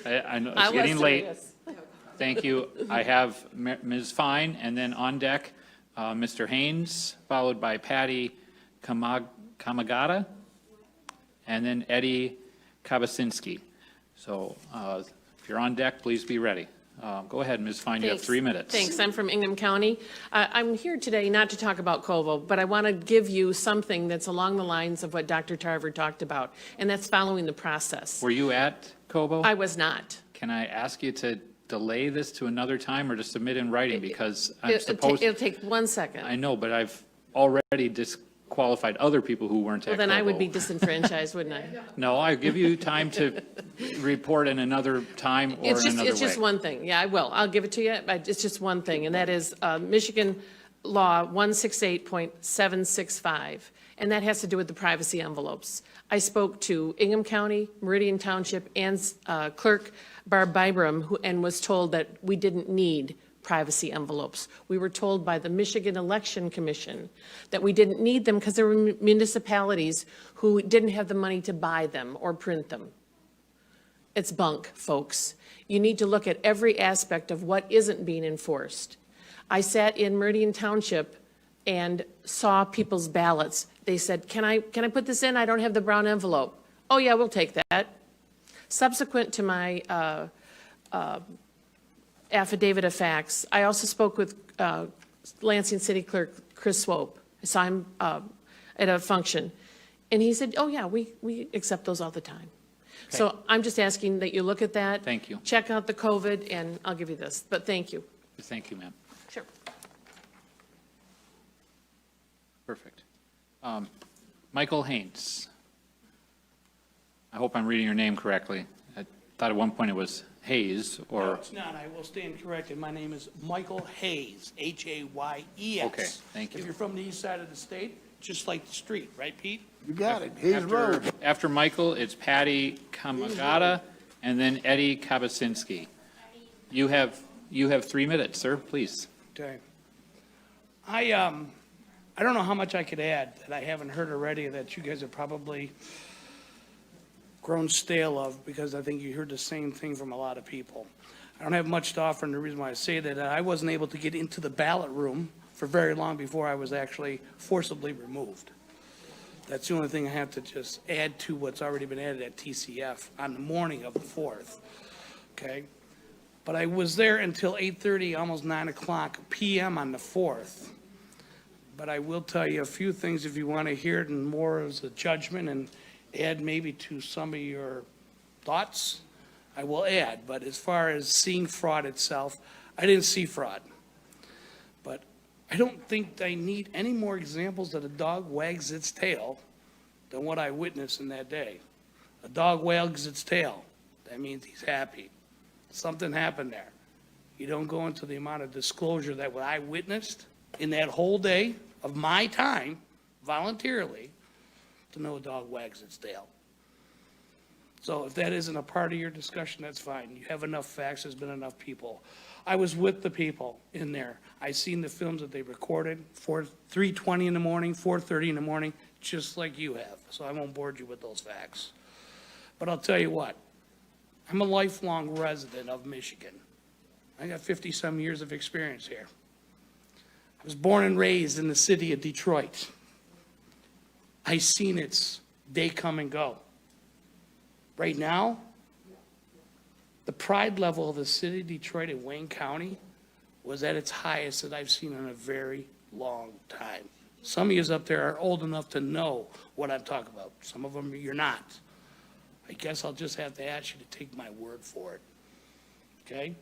I know it's getting late. Thank you. I have Ms. Fine, and then on deck, Mr. Haynes, followed by Patty Kamagata, and then Eddie Kabasinski. So if you're on deck, please be ready. Go ahead, Ms. Fine, you have 3 minutes. Thanks. I'm from Ingham County. I'm here today not to talk about COVO, but I want to give you something that's along the lines of what Dr. Tarver talked about, and that's following the process. Were you at Cobo? I was not. Can I ask you to delay this to another time or to submit in writing? Because I'm supposed. It'll take 1 second. I know, but I've already disqualified other people who weren't at Well, then I would Cobo. be disenfranchised, wouldn't I? No, I give you time to report in another time or in another way. It's just one thing. Yeah, I will. I'll give it to you. But it's just one thing, and that is Michigan law 168.765, and that has to do with the privacy envelopes. I spoke to Ingham County, Meridian Township, and Clerk Barb Byram, and was told that we didn't need privacy envelopes. We were told by the Michigan Election Commission that we didn't need them because there were municipalities who didn't have the money to buy them or print them. It's bunk, folks. You need to look at every aspect of what isn't being enforced. I sat in Meridian Township and saw people's ballots. They said, can I put this in? I don't have the brown envelope. Oh yeah, we'll take that. Subsequent to my affidavit of facts, I also spoke with Lansing City Clerk Chris Swope. I saw him at a function. And he said, oh yeah, we accept those all the time. Okay. So I'm just asking that you look at that. Thank you. Check out the COVID, and I'll give you this, but thank you. Thank you, ma'am. Sure. Perfect. Michael Haynes. I hope I'm reading your name correctly. I thought at one point it was Hayes, or... No, it's not. I will stand corrected. My name is Michael Hayes, Hayes. Okay, thank you. If you're from the east side of the state, just like the street, right, Pete? You got it. Hayes Road. After Michael, it's Patty Kamagata, and then Eddie Kabasinski. You have 3 minutes, sir, please. Okay. I don't know how much I could add that I haven't heard already that you guys have probably grown stale of, because I think you heard the same thing from a lot of people. I don't have much to offer, and the reason why I say that, I wasn't able to get into the ballot room for very long before I was actually forcibly removed. That's the only thing I have to just add to what's already been added at TCF on the morning of the 4th, okay? But I was there until 8:30, almost 9 o'clock p.m. on the 4th. But I will tell you a few things if you want to hear it, and more as a judgment and add maybe to some of your thoughts, I will add. But as far as seeing fraud itself, I didn't see fraud. But I don't think I need any more examples that a dog wags its tail than what I witnessed in that day. A dog wags its tail. That means he's happy. Something happened there. You don't go into the amount of disclosure that what I witnessed in that whole day of my time, voluntarily, to know a dog wags its tail. So if that isn't a part of your discussion, that's fine. You have enough facts, there's been enough people. I was with the people in there. I seen the films that they recorded, 3:20 in the morning, 4:30 in the morning, just like you have. So I won't bore you with those facts. But I'll tell you what, I'm a lifelong resident of Michigan. I got 50-some years of experience here. I was born and raised in the city of Detroit. I seen its day come and go. Right now, the pride level of the city of Detroit and Wayne County was at its highest that I've seen in a very long time. Some of you up there are old enough to know what I'm talking about. Some of them you're not. I guess I'll just have to ask you to take my word for it. Okay?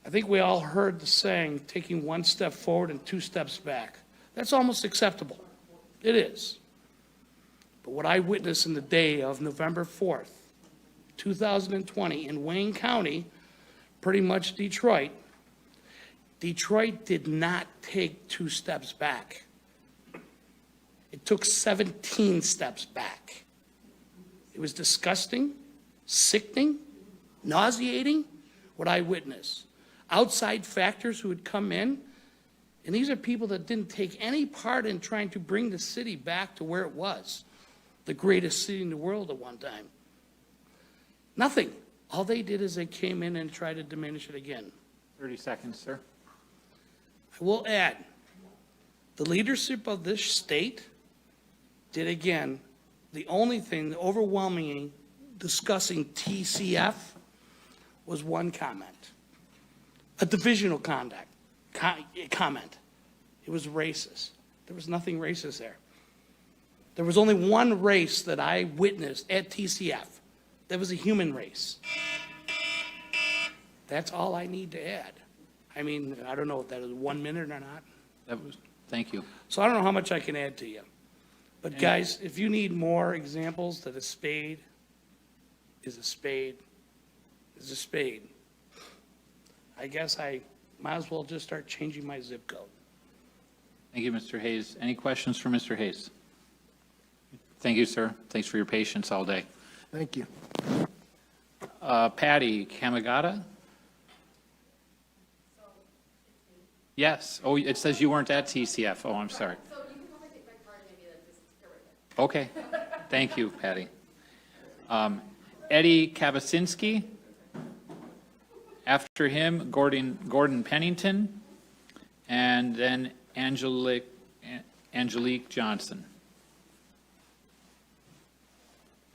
I think we all heard the saying, taking 1 step forward and 2 steps back. That's almost acceptable. It is. But what I witnessed in the day of November 4th, 2020 in Wayne County, pretty much Detroit did not take 2 steps back. It took 17 steps back. It was disgusting, sickening, nauseating, what I witnessed. Outside factors who had come in, and these are people that didn't take any part in trying to bring the city back to where it was, the greatest city in the world at one time. Nothing. All they did is they came in and tried to diminish it again. 30 seconds, sir. I will add, the leadership of this state did again, the only thing, overwhelmingly discussing TCF was one comment, a divisional comment. It was racist. There was nothing racist there. There was only one race that I witnessed at TCF. That was a human race. That's all I need to add. I mean, I don't know if that is 1 minute or not. Thank you. So I don't know how much I can add to you. But guys, if you need more examples that a spade is a spade is a spade, I guess I might as well just start changing my zip code. Thank you, Mr. Hayes. Any questions for Mr. Hayes? Thank you, sir. Thanks for your patience all day. Thank you. Patty Kamagata? Yes. Oh, it says you weren't at TCF. Oh, I'm sorry. So you can only take my card, maybe just get rid of it. Okay. Thank you, Patty. Eddie Kabasinski. After him, Gordon Pennington, and then Angelique Johnson.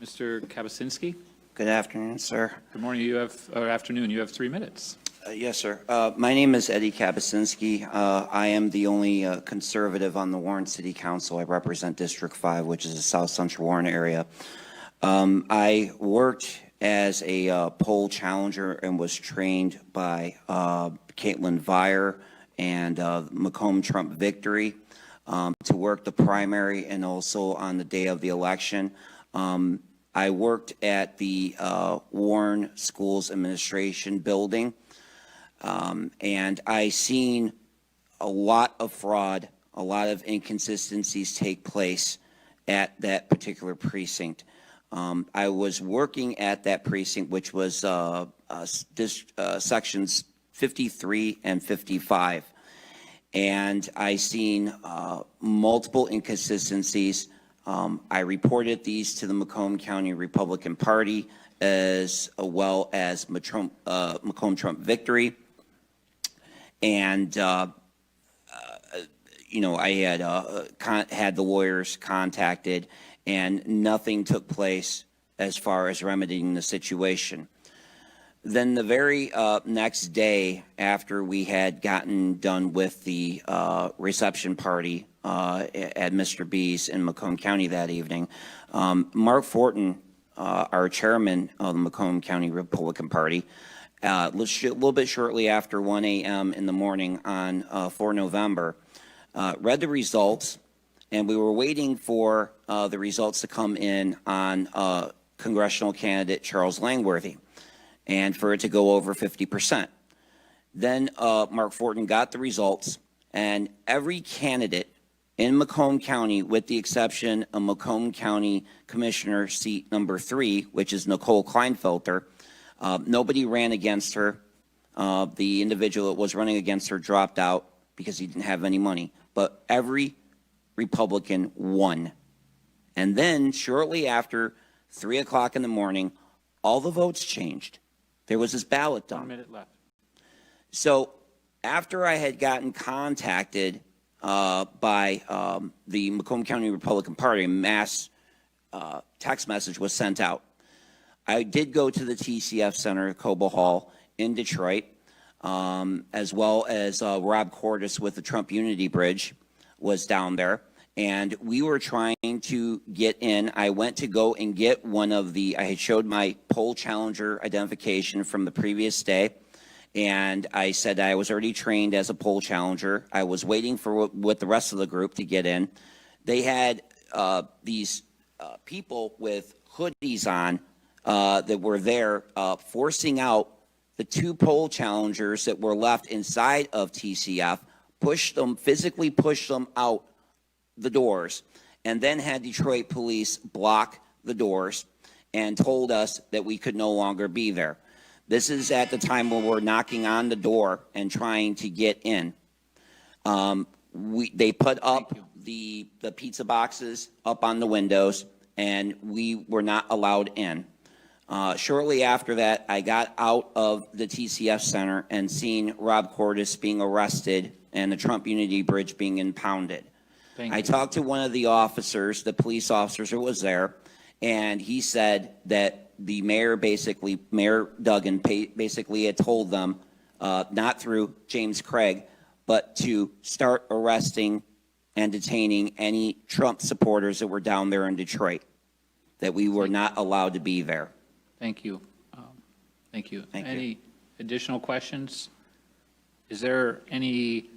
Mr. Kabasinski? Good afternoon, sir. Good morning. Or afternoon. You have 3 minutes. Yes, sir. My name is Eddie Kabasinski. I am the only conservative on the Warren City Council. I represent District 5, which is the South Central Warren area. I worked as a poll challenger and was trained by Caitlin Vire and Macomb Trump Victory to work the primary and also on the day of the election. I worked at the Warren Schools Administration building, and I seen a lot of fraud, a lot of inconsistencies take place at that particular precinct. I was working at that precinct, which was sections 53 and 55, and I seen multiple inconsistencies. I reported these to the Macomb County Republican Party as well as Macomb Trump Victory. And, you know, I had the lawyers contacted, and nothing took place as far as remedying the situation. Then the very next day after we had gotten done with the reception party at Mr. B's in Macomb County that evening, Mark Fortin, our chairman of the Macomb County Republican Party, a little bit shortly after 1 a.m. in the morning on 4 November, read the results, and we were waiting for the results to come in on congressional candidate Charles Langworthy, and for it to go over 50%. Then Mark Fortin got the results, and every candidate in Macomb County, with the exception of Macomb County Commissioner seat number 3, which is Nicole Kleinfelter, nobody ran against her. The individual that was running against her dropped out because he didn't have any money. But every Republican won. And then shortly after 3 o'clock in the morning, all the votes changed. There was this ballot done. 1 minute left. So after I had gotten contacted by the Macomb County Republican Party, a mass text message was sent out. I did go to the TCF Center, Cobo Hall in Detroit, as well as Rob Cordes with the Trump Unity Bridge was down there. And we were trying to get in. I went to go and get one of the, I had showed my poll challenger identification from the previous day. And I said I was already trained as a poll challenger. I was waiting for with the rest of the group to get in. They had these people with hoodies on that were there forcing out the 2 poll challengers that were left inside of TCF, physically pushed them out the doors, and then had Detroit police block the doors and told us that we could no longer be there. This is at the time when we're knocking on the door and trying to get in. They put up the pizza boxes up on the windows, and we were not allowed in. Shortly after that, I got out of the TCF Center and seen Rob Cordes being arrested and the Trump Unity Bridge being impounded. I talked to one of the officers, the police officers who was there, and he said that the mayor Mayor Duggan basically had told them, not through James Craig, but to start arresting and detaining any Trump supporters that were down there in Detroit, that we were not allowed to be there. Thank you. Thank you. Any additional questions? Is there any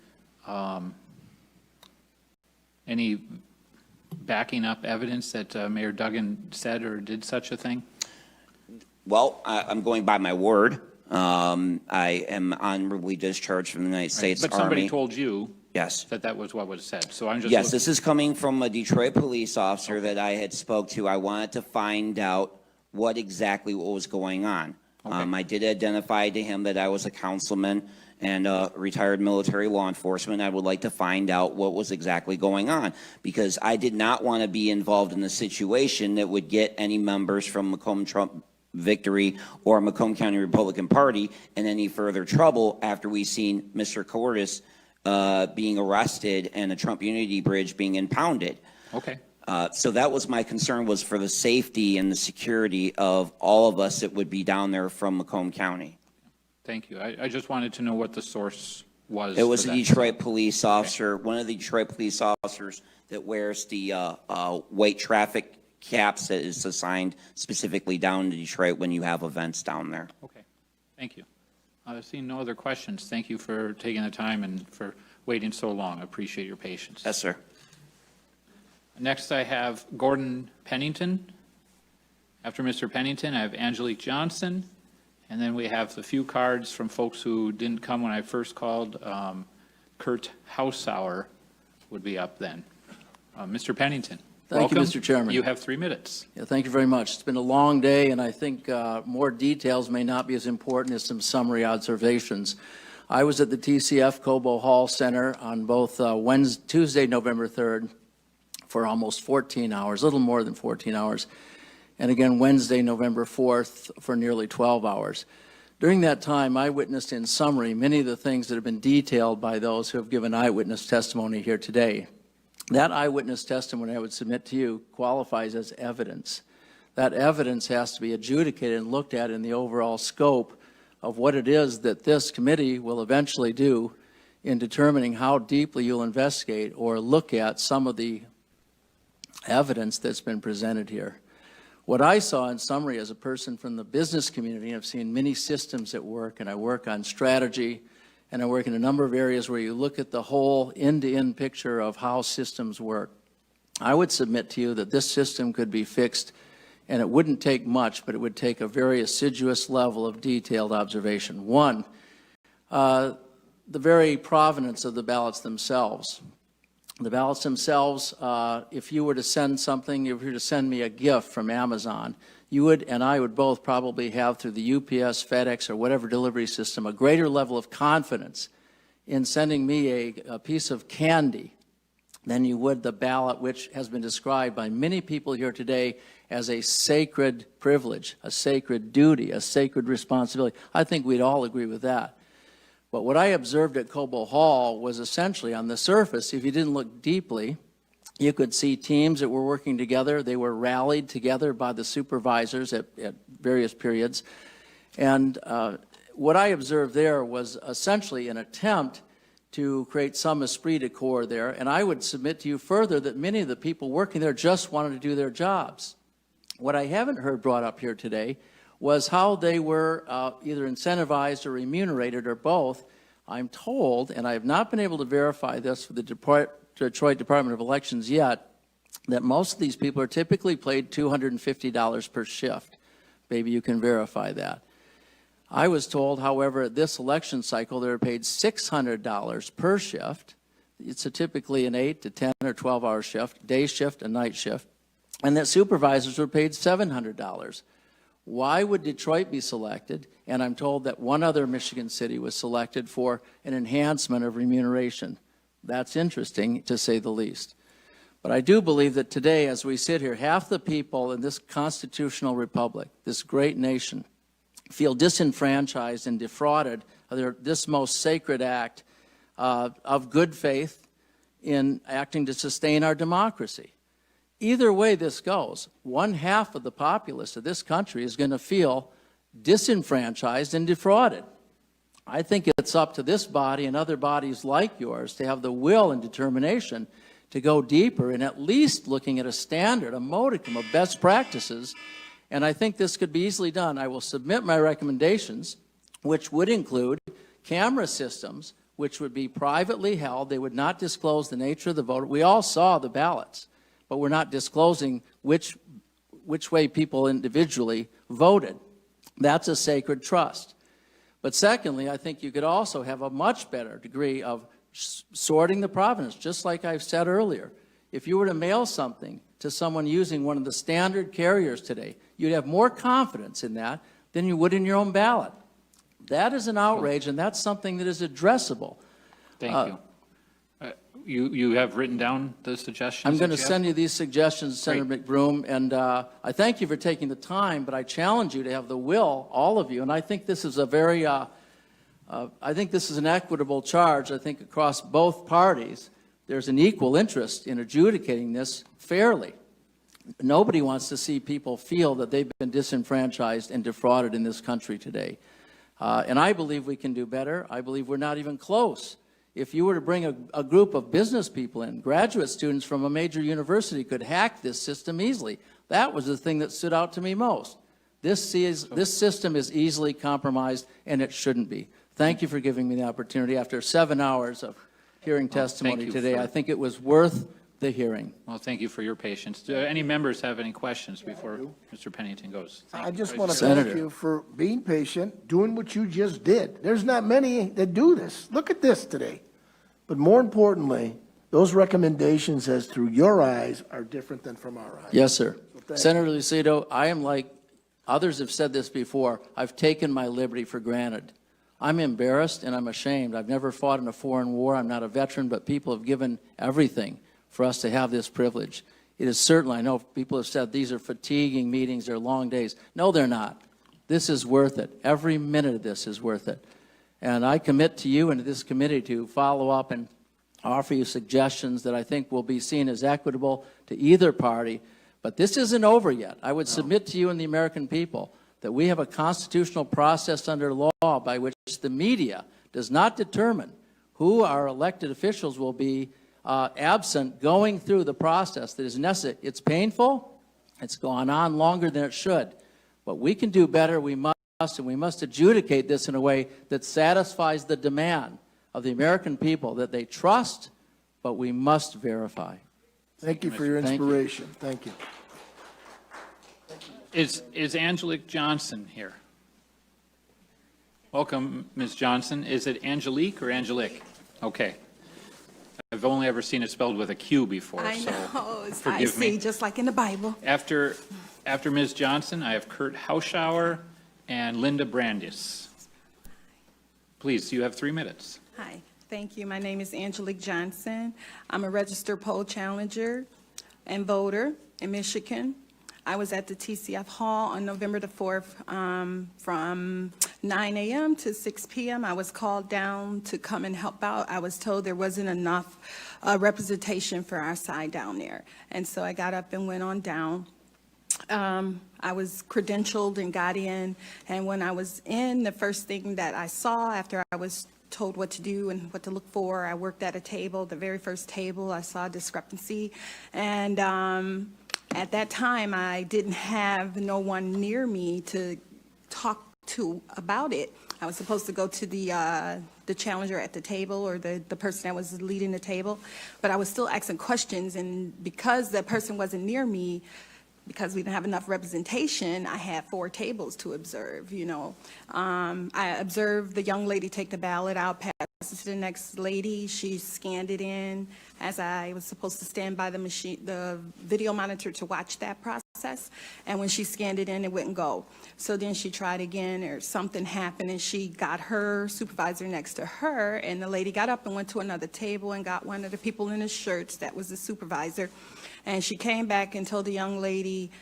backing up evidence that Mayor Duggan said or did such a thing? Well, I'm going by my word. I am honorably discharged from the United States But Army. somebody told you Yes. that was what was said, so I'm just. Yes, this is coming from a Detroit police officer that I had spoke to. I wanted to find out what was going on. I did identify to him that I was a councilman and retired military law enforcement. I would like to find out what was exactly going on, because I did not want to be involved in a situation that would get any members from Macomb Trump Victory or Macomb County Republican Party in any further trouble after we seen Mr. Cordes being arrested and the Trump Unity Bridge being impounded. Okay. So that was my concern, was for the safety and the security of all of us that would be down there from Macomb County. Thank you. I just wanted to know what the source was. It was for a that. Detroit police officer, one of the Detroit police officers that wears the weight traffic caps that is assigned specifically down to Detroit when you have events down there. Okay. Thank you. I've seen no other questions. Thank you for taking the time and for waiting so long. I appreciate your patience. Yes, sir. Next, I have Gordon Pennington. After Mr. Pennington, I have Angelique Johnson. And then we have a few cards from folks who didn't come when I first called. Kurt Hausauer would be up then. Mr. Pennington, Thank you, welcome. Mr. Chairman. You have 3 minutes. Yeah, thank you very much. It's been a long day, and I think more details may not be as important as some summary observations. I was at the TCF Cobo Hall Center on both Tuesday, November 3rd, for almost 14 hours, a little more than 14 hours, and again Wednesday, November 4th, for nearly 12 hours. During that time, I witnessed in summary many of the things that have been detailed by those who have given eyewitness testimony here today. That eyewitness testimony, I would submit to you, qualifies as evidence. That evidence has to be adjudicated and looked at in the overall scope of what it is that this committee will eventually do in determining how deeply you'll investigate or look at some of the evidence that's been presented here. What I saw in summary as a person from the business community, I've seen many systems at work, and I work on strategy, and I work in a number of areas where you look at the whole end-to-end picture of how systems work. I would submit to you that this system could be fixed, and it wouldn't take much, but it would take a very assiduous level of detailed observation. One, the very provenance of the ballots themselves. The ballots themselves, if you were to send something, if you were to send me a gift from Amazon, you would and I would both probably have, through the UPS, FedEx, or whatever delivery system, a greater level of confidence in sending me a piece of candy than you would the ballot, which has been described by many people here today as a sacred privilege, a sacred duty, a sacred responsibility. I think we'd all agree with that. But what I observed at Cobo Hall was essentially, on the surface, if you didn't look deeply, you could see teams that were working together. They were rallied together by the supervisors at various periods. And what I observed there was essentially an attempt to create some esprit de corps there. And I would submit to you further that many of the people working there just wanted to do their jobs. What I haven't heard brought up here today was how they were either incentivized or remunerated or both. I'm told, and I have not been able to verify this for the Detroit Department of Elections yet, that most of these people are typically paid $250 per shift. Maybe you can verify that. I was told, however, at this election cycle, they were paid $600 per shift. It's typically an 8 to 10 or 12-hour shift, day shift and night shift, and that supervisors were paid $700. Why would Detroit be selected? And I'm told that one other Michigan city was selected for an enhancement of remuneration. That's interesting, to say the least. But I do believe that today, as we sit here, half the people in this constitutional republic, this great nation, feel disenfranchised and defrauded of this most sacred act of good faith in acting to sustain our democracy. Either way this goes, one half of the populace of this country is going to feel disenfranchised and defrauded. I think it's up to this body and other bodies like yours to have the will and determination to go deeper in at least looking at a standard, a modicum of best practices, and I think this could be easily done. I will submit my recommendations, which would include camera systems, which would be privately held. They would not disclose the nature of the vote. We all saw the ballots, but we're not disclosing which way people individually voted. That's a sacred trust. But secondly, I think you could also have a much better degree of sorting the provenance, just like I've said earlier. If you were to mail something to someone using one of the standard carriers today, you'd have more confidence in that than you would in your own ballot. That is an outrage, and that's something that is addressable. Thank you. You have written down the suggestions? I'm going to that you have? send you these suggestions, Senator McBroom, and I thank you for taking the time, but I challenge you to have the will, all of you, and I think this is a very, I think this is an equitable charge. I think across both parties, there's an equal interest in adjudicating this fairly. Nobody wants to see people feel that they've been disenfranchised and defrauded in this country today. And I believe we can do better. I believe we're not even close. If you were to bring a group of business people in, graduate students from a major university could hack this system easily. That was the thing that stood out to me most. This system is easily compromised, and it shouldn't be. Thank you for giving me the opportunity. After 7 hours of hearing testimony today, I think it was worth the hearing. Well, thank you for your patience. Do any members have any questions before Mr. Pennington goes? I just want to thank you for being patient, doing what you just did. There's not many that do this. Look at this today. But more importantly, those recommendations as through your eyes are different than from our eyes. Yes, sir. So Senator Lucido, I am like, others have said this before, I've taken my liberty for granted. I'm embarrassed and I'm ashamed. I've never fought in a foreign war. I'm not a veteran, but people have given everything for us to have this privilege. It is certainly, I know people have said these are fatiguing meetings, they're long days. No, they're not. This is worth it. Every minute of this is worth it. And I commit to you and to this committee to follow up and offer you suggestions that I think will be seen as equitable to either party. But this isn't over yet. I would submit to you and the American people that we have a constitutional process under law by which the media does not determine who our elected officials will be absent going through the process that is necessary. It's painful. It's gone on longer than it should. But we can do better. We must, and we must adjudicate this in a way that satisfies the demand of the American people that they trust, but we must verify. Thank you for your inspiration. Thank you. Is Angelique Johnson here? Welcome, Ms. Johnson. Is it Angelique or Angelique? Okay. I've only ever seen it spelled with a Q before, I so know, it's forgive me. just like in the Bible. After Ms. Johnson, I have Kurt Hauschauer and Linda Brandis. Please, you have 3 minutes. Hi, thank you. My name is Angelique Johnson. I'm a registered poll challenger and voter in Michigan. I was at the TCF Hall on November the 4th from 9 a.m. to 6 p.m. I was called down to come and help out. I was told there wasn't enough representation for our side down there. And so I got up and went on down. I was credentialed and got in. And when I was in, the first thing that I saw after I was told what to do and what to look for, I worked at a table, the very first table. I saw a discrepancy. And at that time, I didn't have no one near me to talk to about it. I was supposed to go to the challenger at the table or the person that was leading the table, but I was still asking questions, and because that person wasn't near me, because we didn't have enough representation, I had 4 tables to observe, you know. I observed the young lady take the ballot out, pass it to the next lady. She scanned it in as I was supposed to stand by the machine, the video monitor to watch that process. And when she scanned it in, it wouldn't go. So then she tried again, or something happened, and she got her supervisor next to her, and the lady got up and went to another table and got one of the people in the shirts that was the supervisor. And she came back and told the young lady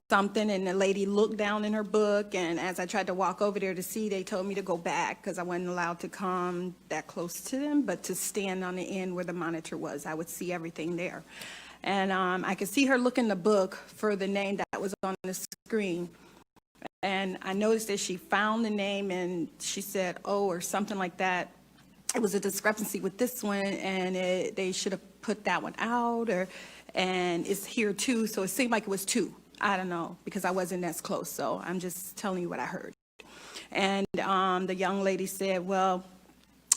something, and the lady looked down in her book, and as I tried to walk over there to see, they told me to go back because I wasn't allowed to come that close to them, but to stand on the end where the monitor was. I would see everything there. And I could see her look in the book for the name that was on the screen. And I noticed that she found the name, and she said, oh, or something like that. It was a discrepancy with this one, and they should have put that one out, and it's here too, so it seemed like it was 2. I don't know, because I wasn't as close, so I'm just telling you what I heard. And the young lady said, well,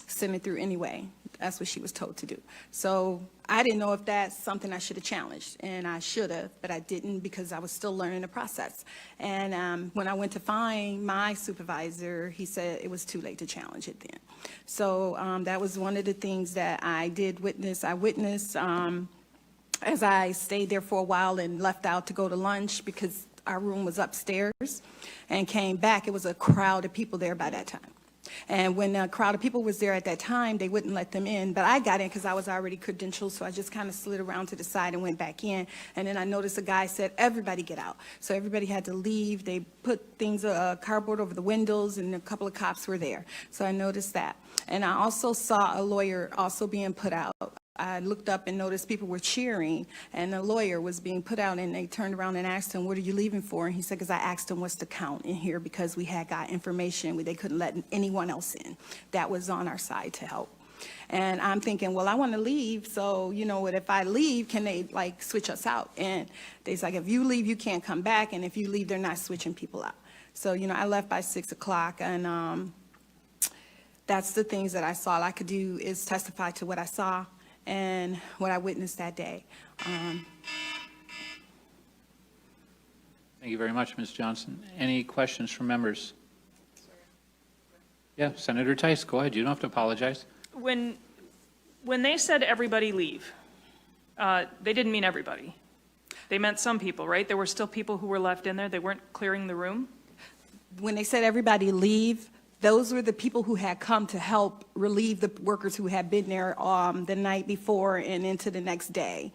send it through anyway. That's what she was told to do. So I didn't know if that's something I should have challenged, and I should have, but I didn't because I was still learning the process. And when I went to find my supervisor, he said it was too late to challenge it then. So that was one of the things that I did witness. I witnessed as I stayed there for a while and left out to go to lunch because our room was upstairs, and came back. It was a crowd of people there by that time. And when a crowd of people was there at that time, they wouldn't let them in. But I got in because I was already credentialed, so I just kind of slid around to the side and went back in. And then I noticed a guy said, "Everybody get out." So everybody had to leave. They put things, cardboard over the windows, and a couple of cops were there. So I noticed that. And I also saw a lawyer also being put out. I looked up and noticed people were cheering, and the lawyer was being put out, and they turned around and asked him, "What are you leaving for?" And he said, "Because I asked him what's the count in here because we had got information. They couldn't let anyone else in. That was on our side to help." And I'm thinking, well, I want to leave, so, you know what, if I leave, can they, like, switch us out? And they's like, if you leave, you can't come back, and if you leave, they're not switching people out. So, you know, I left by 6 o'clock, and that's the things that I saw. All I could do is testify to what I saw and what I witnessed that day. Thank you very much, Ms. Johnson. Any questions from members? Yeah, Senator Tice, go ahead. You don't have to apologize. When they said everybody leave, they didn't mean everybody. They meant some people, right? There were still people who were left in there. They weren't clearing the room. When they said everybody leave, those were the people who had come to help relieve the workers who had been there the night before and into the next day.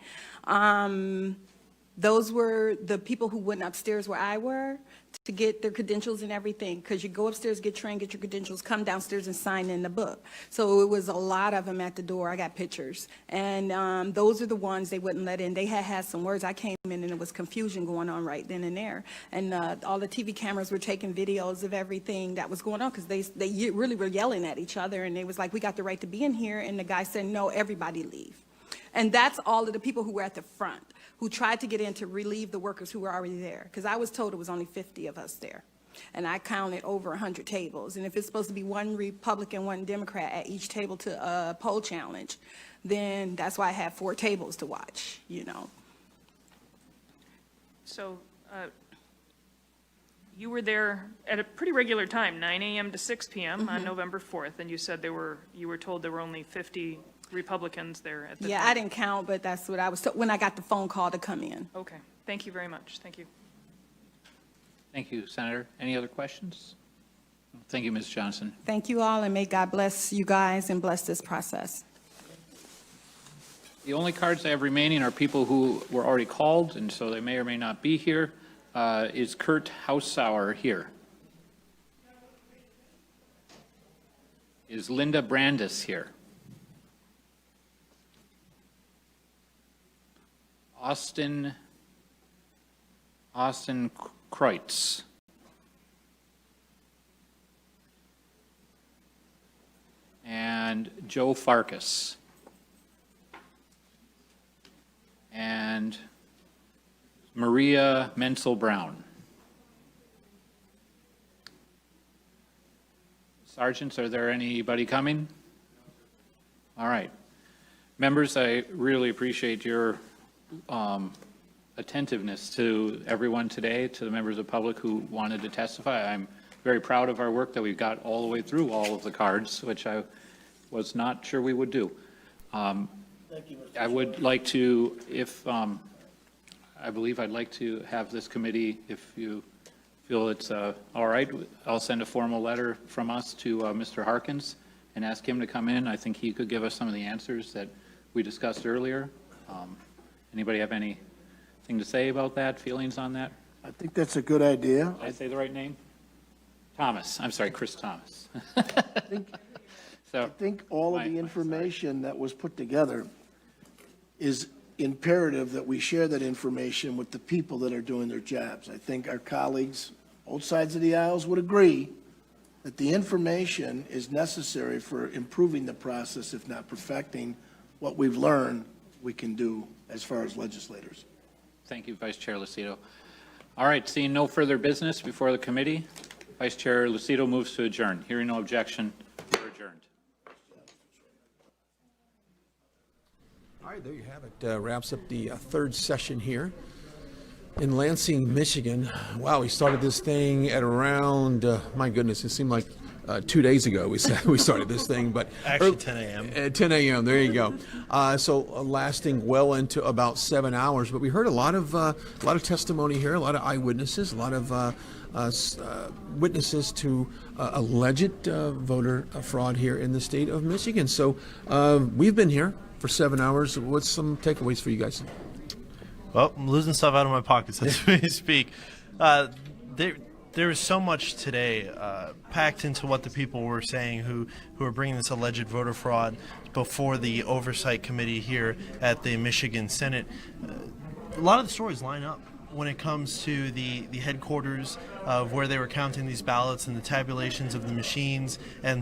Those were the people who went upstairs where I were to get their credentials and everything, because you go upstairs, get trained, get your credentials, come downstairs and sign in the book. So it was a lot of them at the door. I got pictures. And those are the ones they wouldn't let in. They had some words. I came in and there was confusion going on right then and there. And all the TV cameras were taking videos of everything that was going on, because they really were yelling at each other. And they was like, "We got the right to be in here." And the guy said, "No, everybody leave." And that's all of the people who were at the front, who tried to get in to relieve the workers who were already there. Because I was told it was only 50 of us there. And I counted over 100 tables. And if it's supposed to be one Republican, one Democrat at each table to poll challenge, then that's why I had 4 tables to watch, you know. So you were there at a pretty regular time, 9 a.m. to 6 p.m. on November 4th, and you said you were told there were only 50 Republicans there at the time. Yeah, I didn't count, but that's what I was told when I got the phone call to come in. Okay. Thank you very much. Thank you. Thank you, Senator. Any other questions? Thank you, Ms. Johnson. Thank you all, and may God bless you guys and bless this process. The only cards I have remaining are people who were already called, and so they may or may not be here. Is Kurt Hausauer here? Is Linda Brandis here? Austin Kreutz. And Joe Farkas. And Maria Menzel-Brown. Sergeants, are there anybody coming? All right. Members, I really appreciate your attentiveness to everyone today, to the members of the public who wanted to testify. I'm very proud of our work that we've got all the way through all of the cards, which I was not sure we would do. Thank you, Mr. I would like to, if, I believe I'd like to have this committee, if you feel it's all right, I'll send a formal letter from us to Mr. Harkins and ask him to come in. I think he could give us some of the answers that we discussed earlier. Anybody have anything to say about that, feelings on that? I think that's a good idea. Did I say the right name? Thomas. I'm sorry, Chris Thomas. I think all of the information that was put together is imperative that we share that information with the people that are doing their jobs. I think our colleagues, both sides of the aisles, would agree that the information is necessary for improving the process, if not perfecting what we've learned we can do as far as legislators. Thank you, Vice Chair Lucido. All right, seeing no further business before the committee, Vice Chair Lucido moves to adjourn. Hearing no objection, we're adjourned. There you have it. Wraps up the third session here in Lansing, Michigan. Wow, we started this thing at around, my goodness, it seemed like 2 days ago we started this thing, but actually 10 a.m. At 10 a.m. There you go. Lasting well into about 7 hours. But we heard a lot of testimony here, a lot of eyewitnesses, a lot of witnesses to alleged voter fraud here in the state of Michigan. So we've been here for 7 hours. What's some takeaways for you guys? Well, I'm losing stuff out of my pockets as we speak. There is so much today packed into what the people were saying who are bringing this alleged voter fraud before the oversight committee here at the Michigan Senate. A lot of the stories line up when it comes to the headquarters of where they were counting these ballots and the tabulations of the machines and